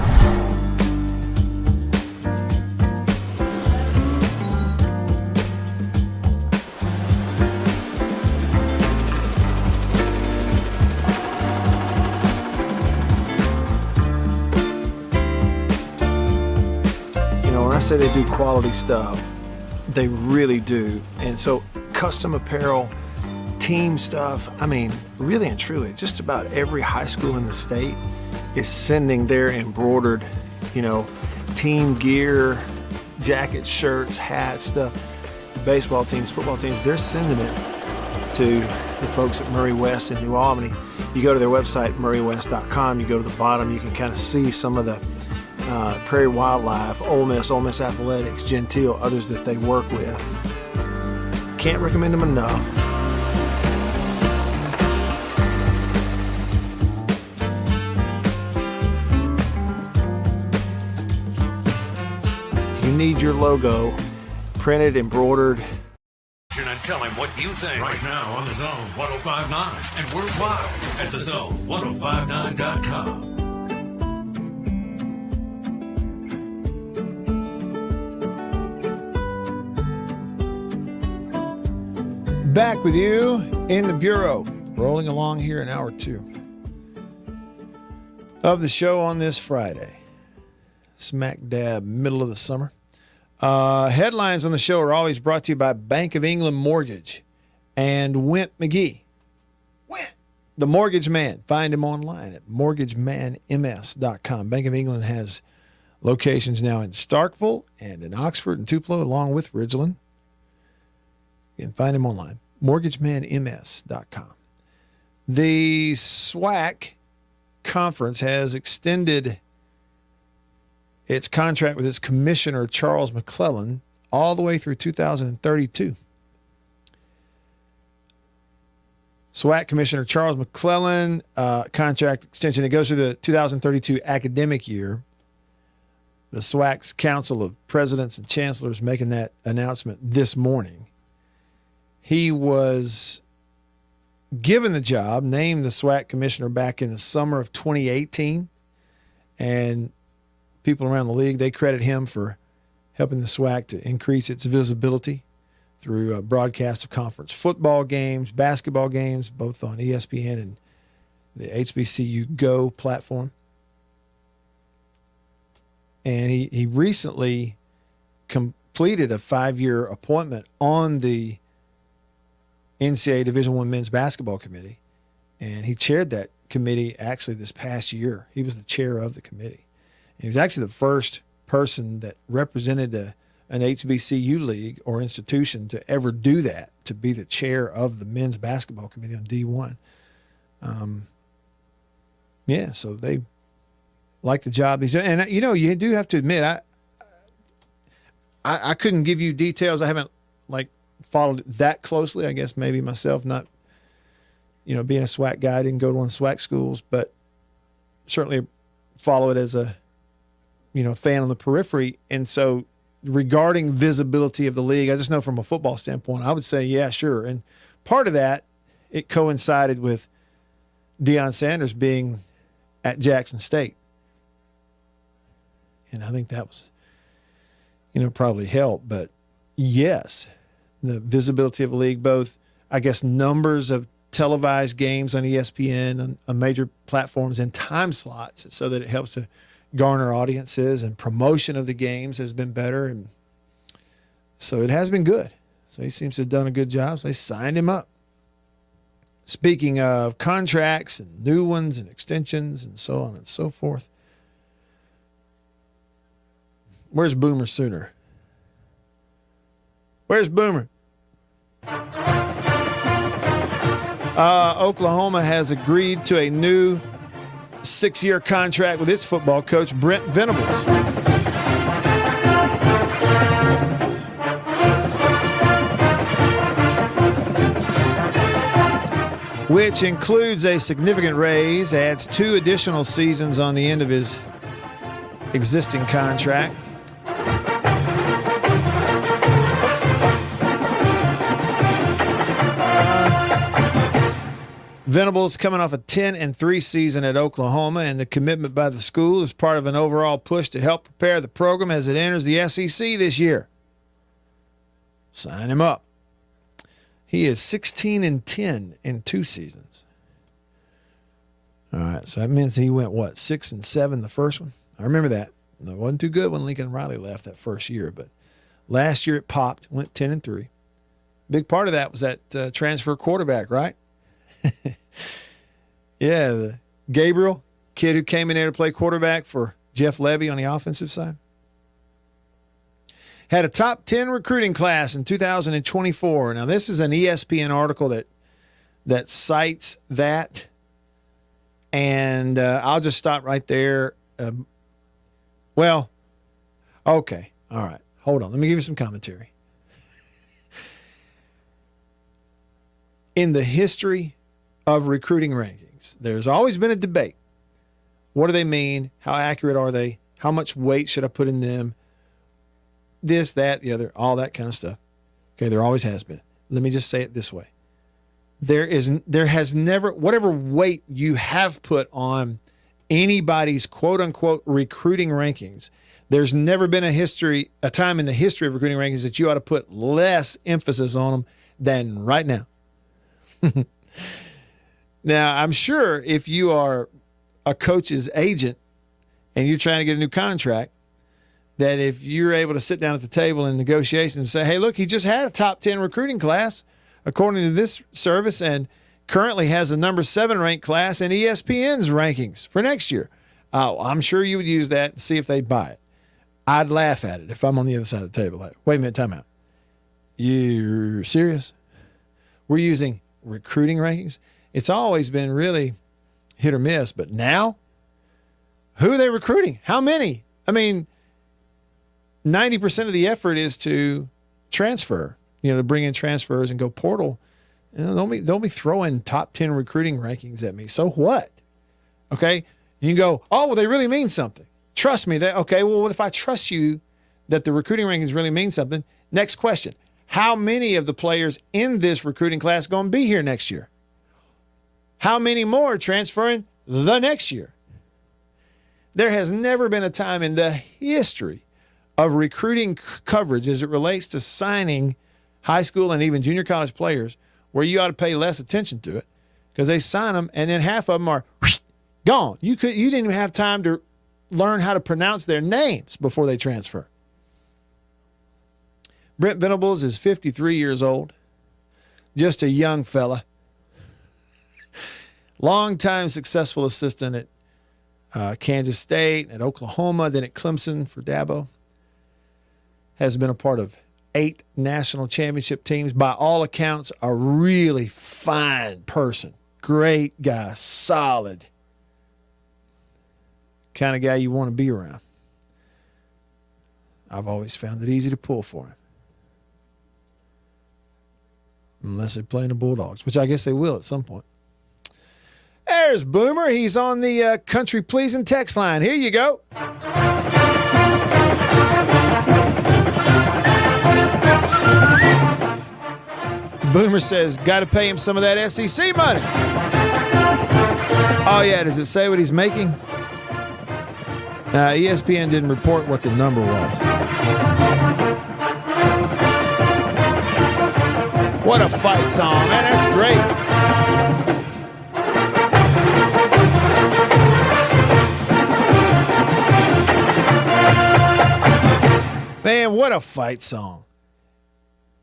Say they do quality stuff, they really do. And so custom apparel, team stuff, I mean, really and truly, just about every high school in the state is sending their embroidered, team gear, jackets, shirts, hats, stuff. Baseball teams, football teams, they're sending it to the folks at Murray West in New Albany. You go to their website, murraywest.com, you go to the bottom, you can kind of see some of the Prairie Wildlife, Ole Miss Athletics, Gentile, others that they work with. Can't recommend them enough. If you need your logo printed, embroidered, and tell him what you think right now on the Zone 105.9 and worldwide at thezone1059.com. Back with you in the Bureau, rolling along here in hour 2 of the show on this Friday, smack dab middle of the summer. Headlines on the show are always brought to you by Bank of England Mortgage and Went McGee. The Mortgage Man. Find him online at mortgagemanms.com. Bank of England has locations now in Starkville and in Oxford and Tupelo, along with Ridgeland. You can find him online, mortgagemanms.com. The SWAC conference has extended its contract with its commissioner, Charles McClellan, all the way through 2032. SWAC Commissioner Charles McClellan, contract extension, it goes through the 2032 academic year. The SWAC's Council of Presidents and Chancellors making that announcement this morning. He was given the job, named the SWAC commissioner back in the summer of 2018. And people around the league, they credit him for helping the SWAC to increase its visibility through a broadcast of conference football games, basketball games, both on ESPN and the HBCU Go platform. And he recently completed a 5-year appointment on the NCAA Division I Men's Basketball Committee, and he chaired that committee actually this past year. He was the chair of the committee. And he was actually the first person that represented an HBCU league or institution to ever do that, to be the chair of the Men's Basketball Committee on D1. So they like the job he's doing. And, you do have to admit, I couldn't give you details. I haven't, followed it that closely. I guess maybe myself not, being a SWAC guy, I didn't go to one of the SWAC schools, but certainly follow it as a, fan on the periphery. And so regarding visibility of the league, I just know from a football standpoint, I would say, yeah, sure. And part of that, it coincided with Deion Sanders being at Jackson State. And I think that was, probably helped. But yes, the visibility of the league, both, I guess, numbers of televised games on ESPN, on major platforms, and time slots, so that it helps to garner audiences, and promotion of the games has been better. And so it has been good. So he seems to have done a good job. So they signed him up. Speaking of contracts and new ones and extensions and so on and so forth, where's Boomer Sooner? Where's Boomer? Oklahoma has agreed to a new 6-year contract with its football coach, Brent Venables. which includes a significant raise, adds 2 additional seasons on the end of his existing contract. Venables coming off a 10-3 season at Oklahoma, and the commitment by the school is part of an overall push to help prepare the program as it enters the SEC this year. Sign him up. He is 16-10 in 2 seasons. All right, so that means he went, 6-7 the first one? I remember that. It wasn't too good when Lincoln Riley left that first year, but last year it popped, went 10-3. Big part of that was that transfer quarterback, right? Yeah, the Gabriel, kid who came in there to play quarterback for Jeff Levy on the offensive side. Had a top 10 recruiting class in 2024. Now, this is an ESPN article that cites that, and I'll just stop right there. Okay. All right. Hold on. Let me give you some commentary. In the history of recruiting rankings, there's always been a debate. What do they mean? How accurate are they? How much weight should I put in them? This, that, the other, all that kind of stuff. Okay, there always has been. Let me just say it this way. There has never, whatever weight you have put on anybody's quote-unquote recruiting rankings, there's never been a time in the history of recruiting rankings that you ought to put less emphasis on them than right now. Now, I'm sure if you are a coach's agent and you're trying to get a new contract, that if you're able to sit down at the table in negotiations and say, hey, look, he just had a top 10 recruiting class according to this service and currently has a number 7 ranked class in ESPN's rankings for next year. I'm sure you would use that and see if they'd buy it. I'd laugh at it if I'm on the other side of the table. Like, wait a minute, time out. You're serious? We're using recruiting rankings? It's always been really hit or miss, but now, who are they recruiting? How many? I mean, 90% of the effort is to transfer, to bring in transfers and go portal. Don't be throwing top 10 recruiting rankings at me. So what? Okay. You can go, oh, well, they really mean something. Trust me. Okay. Well, what if I trust you that the recruiting rankings really mean something? Next question. How many of the players in this recruiting class going to be here next year? How many more are transferring the next year? There has never been a time in the history of recruiting coverage as it relates to signing high school and even junior college players where you ought to pay less attention to it because they sign them and then half of them are gone. You didn't even have time to learn how to pronounce their names before they transfer. Brent Venables is 53 years old, just a young fella. Long-time successful assistant at Kansas State, at Oklahoma, then at Clemson for Dabo. Has been a part of 8 national championship teams. By all accounts, a really fine person. Great guy, solid. Kind of guy you want to be around. I've always found it easy to pull for him. Unless they play in the Bulldogs, which I guess they will at some point. There's Boomer. He's on the country pleasing text line. Here you go. Boomer says, got to pay him some of that SEC money. Oh, yeah. Does it say what he's making? ESPN didn't report what the number was. What a fight song. Man, that's great. Man, what a fight song.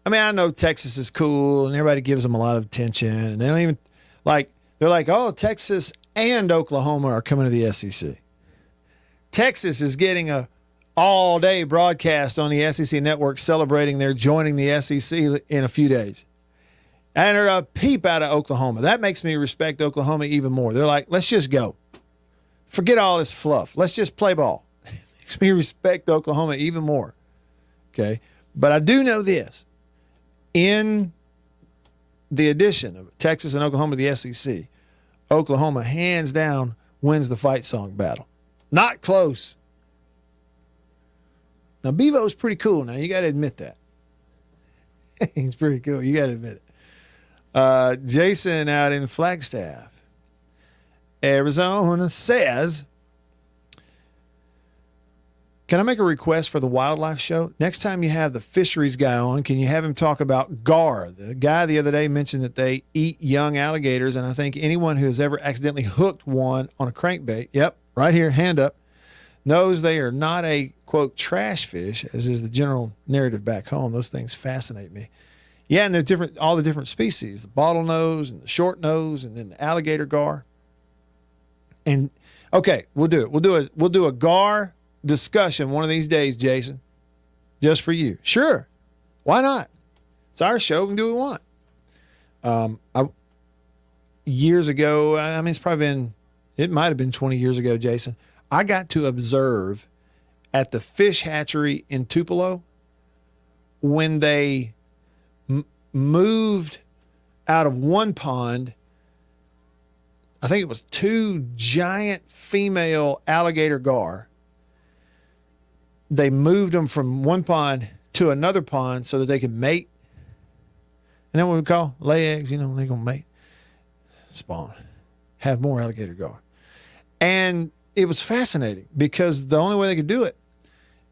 I mean, I know Texas is cool and everybody gives them a lot of attention and they don't even they're like, oh, Texas and Oklahoma are coming to the SEC. Texas is getting a all-day broadcast on the SEC network celebrating their joining the SEC in a few days. And they're a peep out of Oklahoma. That makes me respect Oklahoma even more. They're like, let's just go. Forget all this fluff. Let's just play ball. Makes me respect Oklahoma even more. Okay? But I do know this. In the addition of Texas and Oklahoma to the SEC, Oklahoma hands down wins the fight song battle. Not close. Now, Bevo's pretty cool now. You got to admit that. He's pretty cool. You got to admit it. Jason out in Flagstaff, Arizona says, can I make a request for the wildlife show? Next time you have the fisheries guy on, can you have him talk about gar? The guy the other day mentioned that they eat young alligators, and I think anyone who has ever accidentally hooked one on a crankbait, yep, right here, hand up, knows they are not a, quote, trash fish, as is the general narrative back home. Those things fascinate me. Yeah, and they're different, all the different species, the bottlenose and the short nose and then the alligator gar. And, okay, we'll do it. We'll do a gar discussion one of these days, Jason, just for you. Sure. Why not? It's our show. We can do what we want. Years ago, I mean, it might have been 20 years ago, Jason, I got to observe at the fish hatchery in Tupelo when they moved out of one pond. I think it was 2 giant female alligator gar. They moved them from one pond to another pond so that they could mate. And then what we call lay eggs, they're going to mate, spawn, have more alligator gar. And it was fascinating because the only way they could do it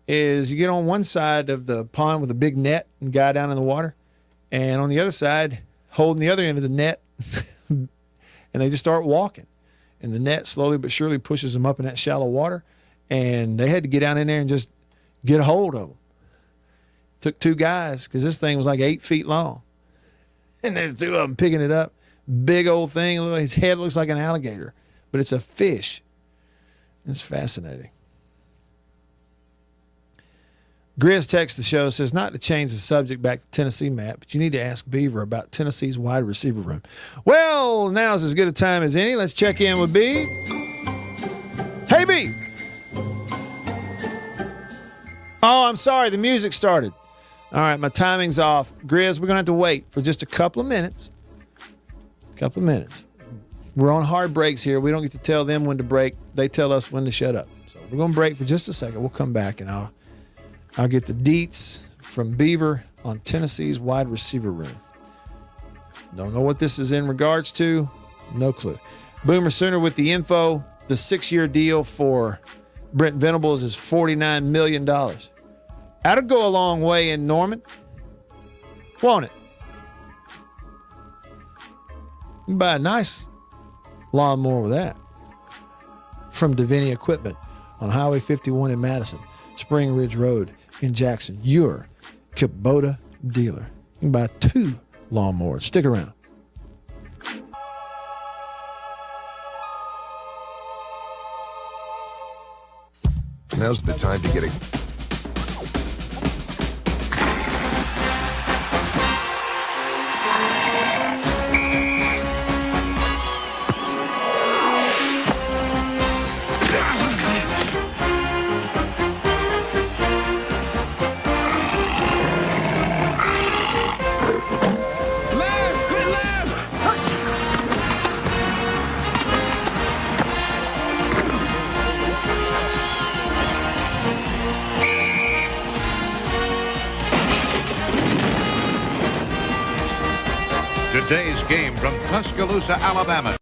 is you get on one side of the pond with a big net and guy down in the water, and on the other side, holding the other end of the net, and they just start walking. And the net slowly but surely pushes them up in that shallow water, and they had to get down in there and just get a hold of them. Took 2 guys because this thing was like 8 feet long. And there's 2 of them picking it up. Big old thing. His head looks like an alligator, but it's a fish. It's fascinating. Grizz texts the show, says, not to change the subject back to Tennessee, Matt, but you need to ask Beaver about Tennessee's wide receiver room. Well, now's as good a time as any. Let's check in with B. Hey, B. Oh, I'm sorry. The music started. All right, my timing's off. Grizz, we're going to have to wait for just a couple of minutes. We're on hard breaks here. We don't get to tell them when to break. They tell us when to shut up. So we're going to break for just a second. We'll come back, and I'll get the deets from Beaver on Tennessee's wide receiver room. Don't know what this is in regards to. No clue. Boomer Sooner with the info. The 6-year deal for Brent Venables is $49 million. That'll go a long way in Norman. Won't it? You can buy a nice lawnmower with that. From Davini Equipment on Highway 51 in Madison, Spring Ridge Road in Jackson, your Kubota dealer. You can buy 2 lawnmowers. Stick around. Now's the time to get a... Today's game from Tuscaloosa, Alabama.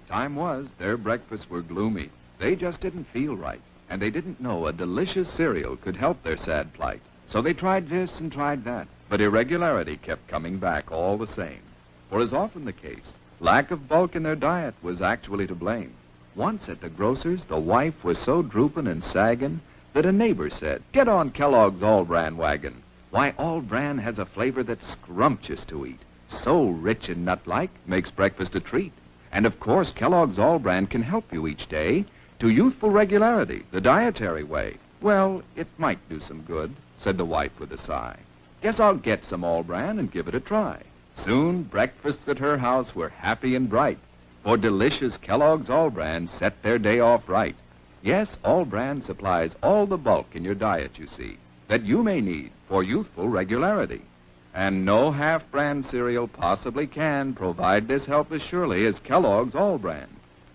Time was their breakfasts were gloomy. They just didn't feel right, and they didn't know a delicious cereal could help their sad plight. So they tried this and tried that, but irregularity kept coming back all the same. For as often the case, lack of bulk in their diet was actually to blame. Once at the grocer's, the wife was so drooping and sagging that a neighbor said, "Get on Kellogg's All-Bran wagon. Why, All-Bran has a flavor that's scrumptious to eat. So rich and nut-like, makes breakfast a treat. And of course, Kellogg's All-Bran can help you each day to youthful regularity, the dietary way." "Well, it might do some good," said the wife with a sigh. "Guess I'll get some All-Bran and give it a try." Soon, breakfasts at her house were happy and bright, for delicious Kellogg's All-Bran set their day off right. Yes, All-Bran supplies all the bulk in your diet, you see, that you may need for youthful regularity. And no half-brand cereal possibly can provide this help as surely as Kellogg's All-Brand.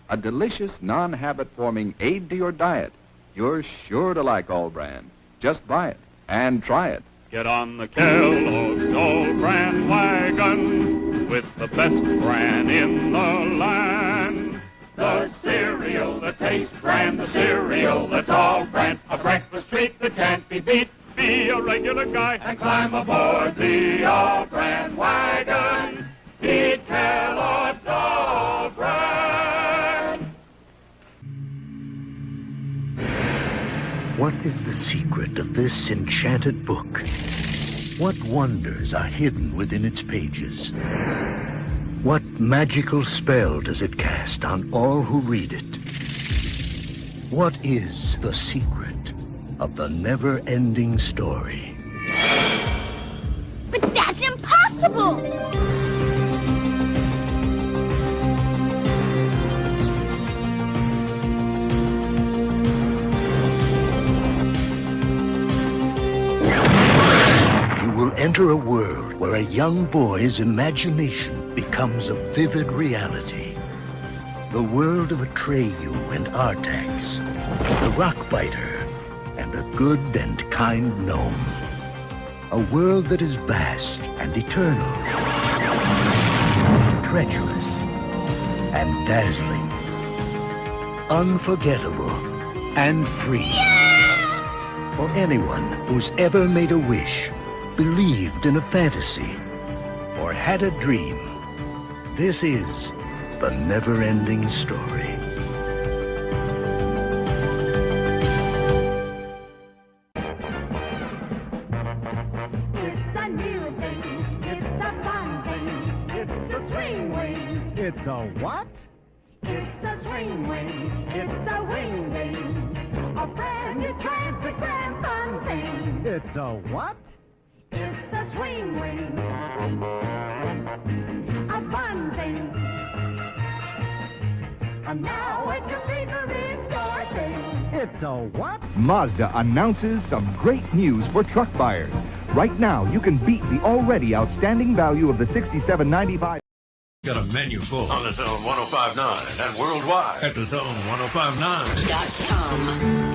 A delicious, non-habit-forming aid to your diet. You're sure to like All-Brand. Just buy it and try it. Get on the Kellogg's All-Brand wagon with the best bran in the land. The cereal, the taste brand, the cereal that's all brand. A breakfast treat that can't be beat. Be a regular guy and climb aboard the All-Brand wagon. Eat Kellogg's All-Brand. What is the secret of this enchanted book? What wonders are hidden within its pages? What magical spell does it cast on all who read it? What is the secret of the never-ending story? But that's impossible! You will enter a world where a young boy's imagination becomes a vivid reality. The world of Atreyu and Artax, the Rockbiter, and a good and kind gnome. A world that is vast and eternal, treacherous and dazzling, unforgettable and free. For anyone who's ever made a wish, believed in a fantasy, or had a dream, this is the never-ending story. It's a new thing. It's a fun thing. It's a swing wing. It's a what? It's a swing wing. It's a wing wing. A brand new transparent fun thing. It's a what? It's a swing wing. A fun thing. And now it's your favorite store thing. It's a what? Mazda announces some great news for truck buyers. Right now, you can beat the already outstanding value of the $67.95. Got a menu full on the Zone 1059 and worldwide at the Zone1059.com.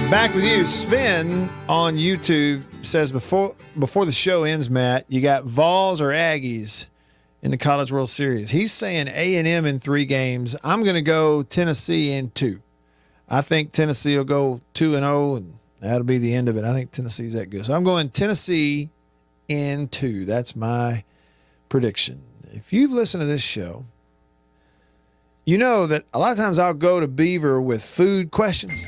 Back with you. Sven on YouTube says before the show ends, Matt, you got Vols or Aggies in the College World Series. He's saying A&M in 3 games. I'm going to go Tennessee in 2. I think Tennessee will go 2-0, and that'll be the end of it. I think Tennessee's that good. So I'm going Tennessee in 2. That's my prediction. If you've listened to this show, you know that a lot of times I'll go to Beaver with food questions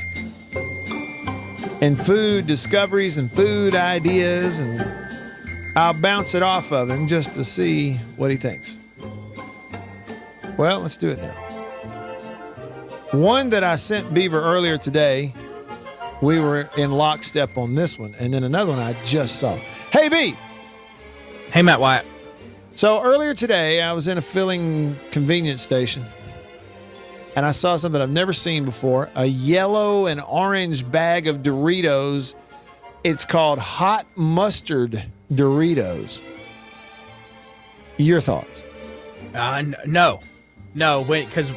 and food discoveries and food ideas, and I'll bounce it off of him just to see what he thinks. Well, let's do it now. One that I sent Beaver earlier today, we were in lockstep on this one, and then another one I just saw. Hey, B! Hey, Matt Wyatt. So earlier today, I was in a filling convenience station, and I saw something I've never seen before, a yellow and orange bag of Doritos. It's called hot mustard Doritos. Your thoughts? No, because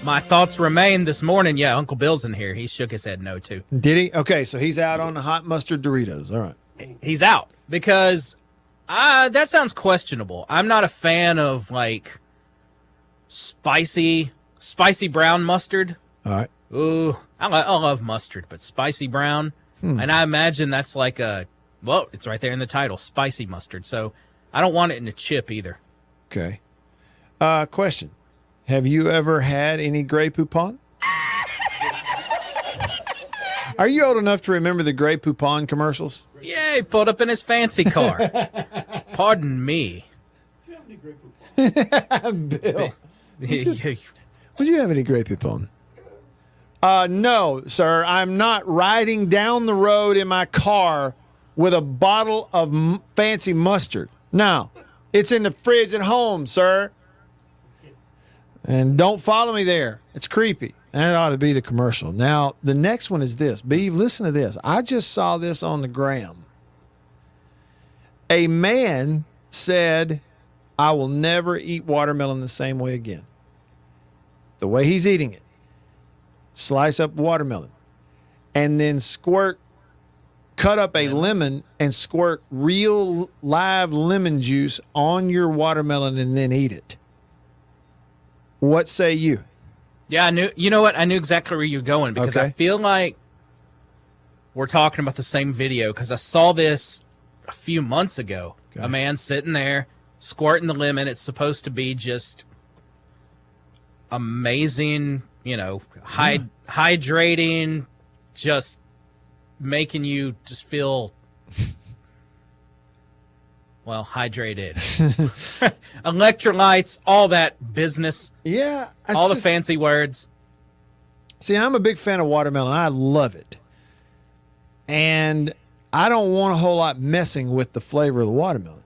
my thoughts remain this morning. Yeah, Uncle Bill's in here. He shook his head no, too. Did he? Okay, so he's out on the hot mustard Doritos. All right. He's out because that sounds questionable. I'm not a fan of, like, spicy brown mustard. All right. Ooh, I love mustard, but spicy brown. And I imagine that's like it's right there in the title, spicy mustard. So I don't want it in a chip either. Okay. Question. Have you ever had any Grey Poupon? Are you old enough to remember the Grey Poupon commercials? Yeah, he pulled up in his fancy car. Pardon me. Do you have any Grey Poupon? Bill. Would you have any Grey Poupon? No, sir. I'm not riding down the road in my car with a bottle of fancy mustard. No, it's in the fridge at home, sir. And don't follow me there. It's creepy. That ought to be the commercial. Now, the next one is this. Beav, listen to this. I just saw this on the gram. A man said, I will never eat watermelon the same way again. The way he's eating it. Slice up watermelon. And then cut up a lemon and squirt real live lemon juice on your watermelon and then eat it. What say you? Yeah, I knew. You know what? I knew exactly where you're going because I feel like we're talking about the same video because I saw this a few months ago. Okay. A man sitting there squirting the lemon. It's supposed to be just amazing, hydrating, just making you just feel hydrated. Electrolytes, all that business. Yeah. All the fancy words. See, I'm a big fan of watermelon. I love it. And I don't want a whole lot messing with the flavor of the watermelon.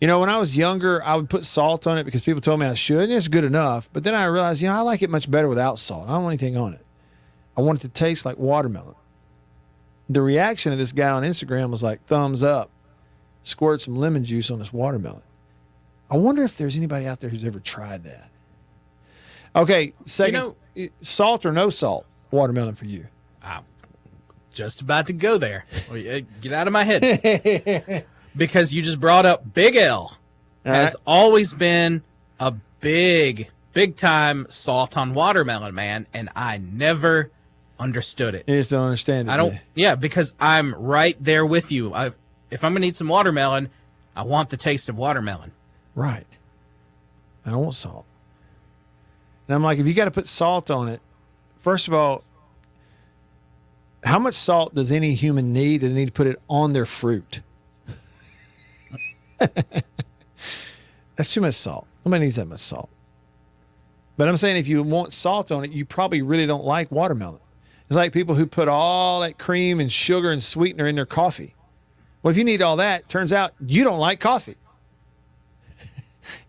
When I was younger, I would put salt on it because people told me I should, and it's good enough. But then I realized, I like it much better without salt. I don't want anything on it. I want it to taste like watermelon. The reaction of this guy on Instagram was like, thumbs up. Squirt some lemon juice on this watermelon. I wonder if there's anybody out there who's ever tried that. Okay, second, salt or no salt watermelon for you? I'm just about to go there. Get out of my head. Because you just brought up Big L. Has always been a big time salt on watermelon, man, and I never understood it. You just don't understand it. I don't. Yeah, because I'm right there with you. If I'm going to eat some watermelon, I want the taste of watermelon. Right. I don't want salt. And I'm like, if you got to put salt on it, first of all, how much salt does any human need? Do they need to put it on their fruit? That's too much salt. Nobody needs that much salt. But I'm saying if you want salt on it, you probably really don't like watermelon. It's like people who put all that cream and sugar and sweetener in their coffee. Well, if you need all that, turns out you don't like coffee.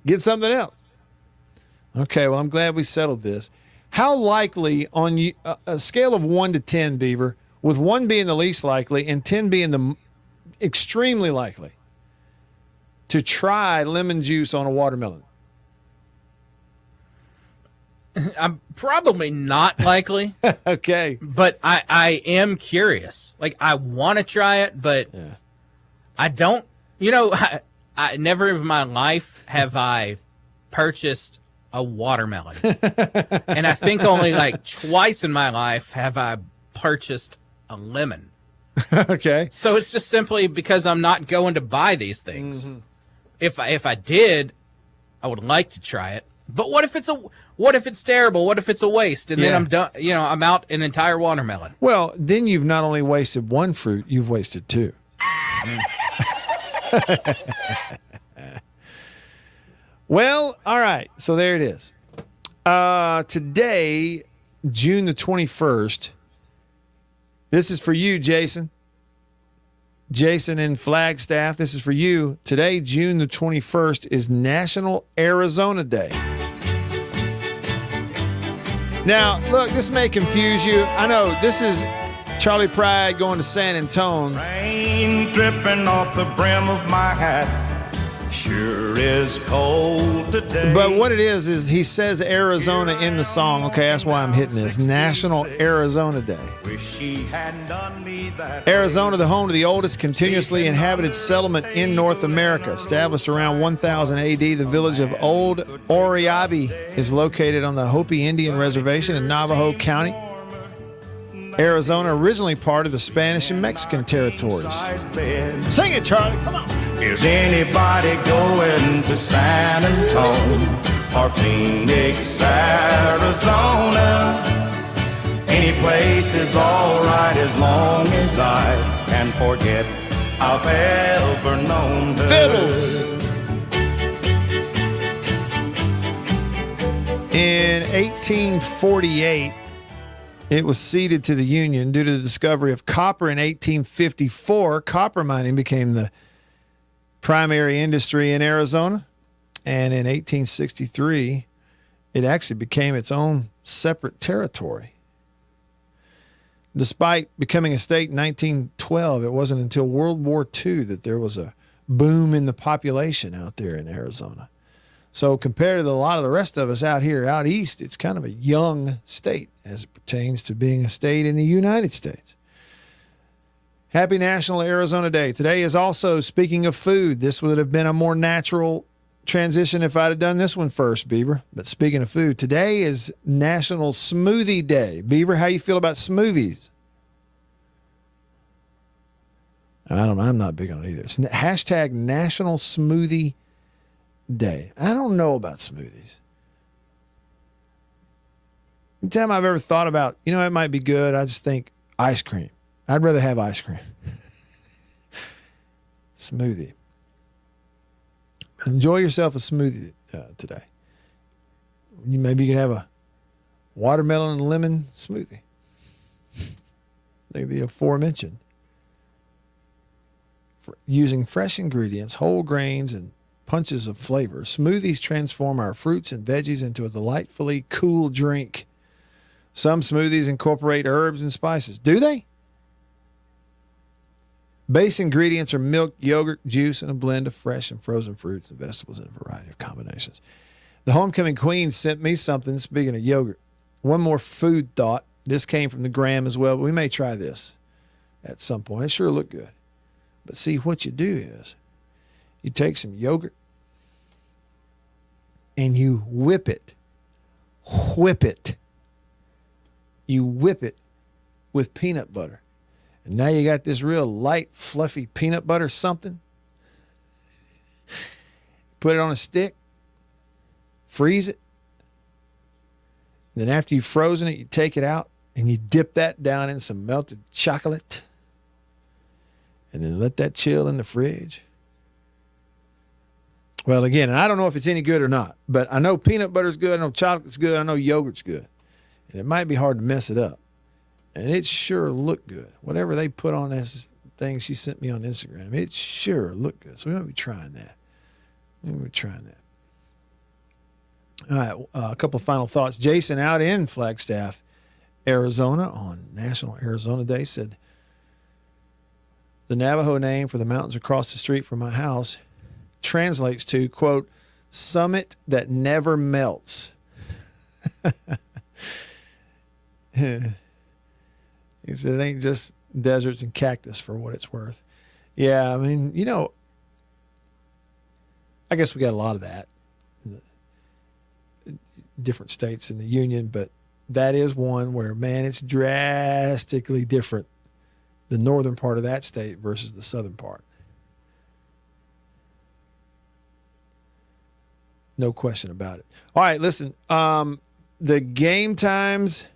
Get something else. Okay, well, I'm glad we settled this. How likely on a scale of 1 to 10, Beaver, with 1 being the least likely and 10 being the extremely likely, to try lemon juice on a watermelon? I'm probably not likely. Okay. But I am curious. Like, I want to try it, but I don't, I never in my life have I purchased a watermelon. And I think only like twice in my life have I purchased a lemon. Okay. So it's just simply because I'm not going to buy these things. Mm-hmm. If I did, I would like to try it. But what if it's terrible? What if it's a waste? And then I'm done. I'm out an entire watermelon. Well, then you've not only wasted one fruit, you've wasted two. Well, all right. So there it is. Today, June the 21st. This is for you, Jason. Jason in Flagstaff, this is for you. Today, June the 21st, is National Arizona Day. Now, look, this may confuse you. I know this is Charlie Pride going to San Antonio. Rain dripping off the brim of my hat. Sure is cold today. But what it is he says Arizona in the song. Okay, that's why I'm hitting this. National Arizona Day. Arizona, the home to the oldest continuously inhabited settlement in North America. Established around 1000 AD, the village of Old 𝐷𝐷𝐷𝐷𝐷 is located on the Hopi Indian Reservation in Navajo County. Arizona, originally part of the Spanish and Mexican territories. Sing it, Charlie. Come on. Is anybody going to San Antonio or Phoenix, Arizona? Any place is all right as long as I can forget I've ever known her. Fiddles. In 1848, it was ceded to the Union due to the discovery of copper in 1854. Copper mining became the primary industry in Arizona. And in 1863, it actually became its own separate territory. Despite becoming a state in 1912, it wasn't until World War II that there was a boom in the population out there in Arizona. So compared to a lot of the rest of us out here, out east, it's kind of a young state as it pertains to being a state in the United States. Happy National Arizona Day. Today is also, speaking of food, this would have been a more natural transition if I'd have done this one first, Beaver. But speaking of food, today is National Smoothie Day. Beaver, how you feel about smoothies? I don't know. I'm not big on it either. It's hashtag National Smoothie Day. I don't know about smoothies. Anytime I've ever thought about, it might be good, I just think ice cream. I'd rather have ice cream. Smoothie. Enjoy yourself a smoothie today. Maybe you can have a watermelon and lemon smoothie. Like the aforementioned. Using fresh ingredients, whole grains, and punches of flavor, smoothies transform our fruits and veggies into a delightfully cool drink. Some smoothies incorporate herbs and spices. Do they? Base ingredients are milk, yogurt, juice, and a blend of fresh and frozen fruits and vegetables in a variety of combinations. The Homecoming Queen sent me something, speaking of yogurt. One more food thought. This came from the gram as well, but we may try this at some point. It sure looked good. But see, what you do is you take some yogurt and you whip it. Whip it. You whip it with peanut butter. And now you got this real light, fluffy peanut butter something. Put it on a stick. Freeze it. Then after you've frozen it, you take it out and you dip that down in some melted chocolate. And then let that chill in the fridge. Well, again, I don't know if it's any good or not, but I know peanut butter's good. I know chocolate's good. I know yogurt's good. And it might be hard to mess it up. And it sure looked good. Whatever they put on this thing she sent me on Instagram, it sure looked good. So we might be trying that. All right, a couple of final thoughts. Jason out in Flagstaff, Arizona on National Arizona Day said, the Navajo name for the mountains across the street from my house translates to, quote, summit that never melts. He said it ain't just deserts and cactus for what it's worth. Yeah, I mean, I guess we got a lot of that in the different states in the Union, but that is one where, man, it's drastically different. The northern part of that state versus the southern part. No question about it. All right, listen, the game times,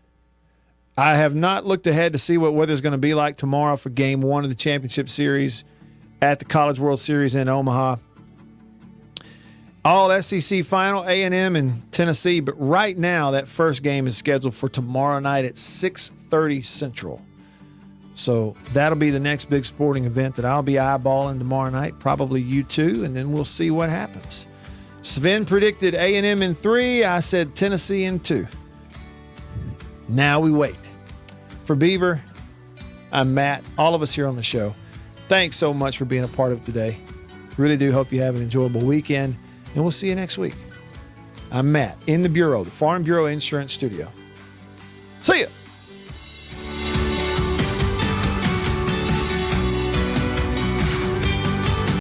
I have not looked ahead to see what weather's going to be like tomorrow for game 1 of the championship series at the College World Series in Omaha. All SEC final, A&M and Tennessee, but right now that first game is scheduled for tomorrow night at 6:30 Central. So that'll be the next big sporting event that I'll be eyeballing tomorrow night, probably you too, and then we'll see what happens. Sven predicted A&M in 3. I said Tennessee in 2. Now we wait. For Beaver, I'm Matt, all of us here on the show. Thanks so much for being a part of it today. Really do hope you have an enjoyable weekend, and we'll see you next week. I'm Matt in the Bureau, the Farm Bureau Insurance Studio. See ya.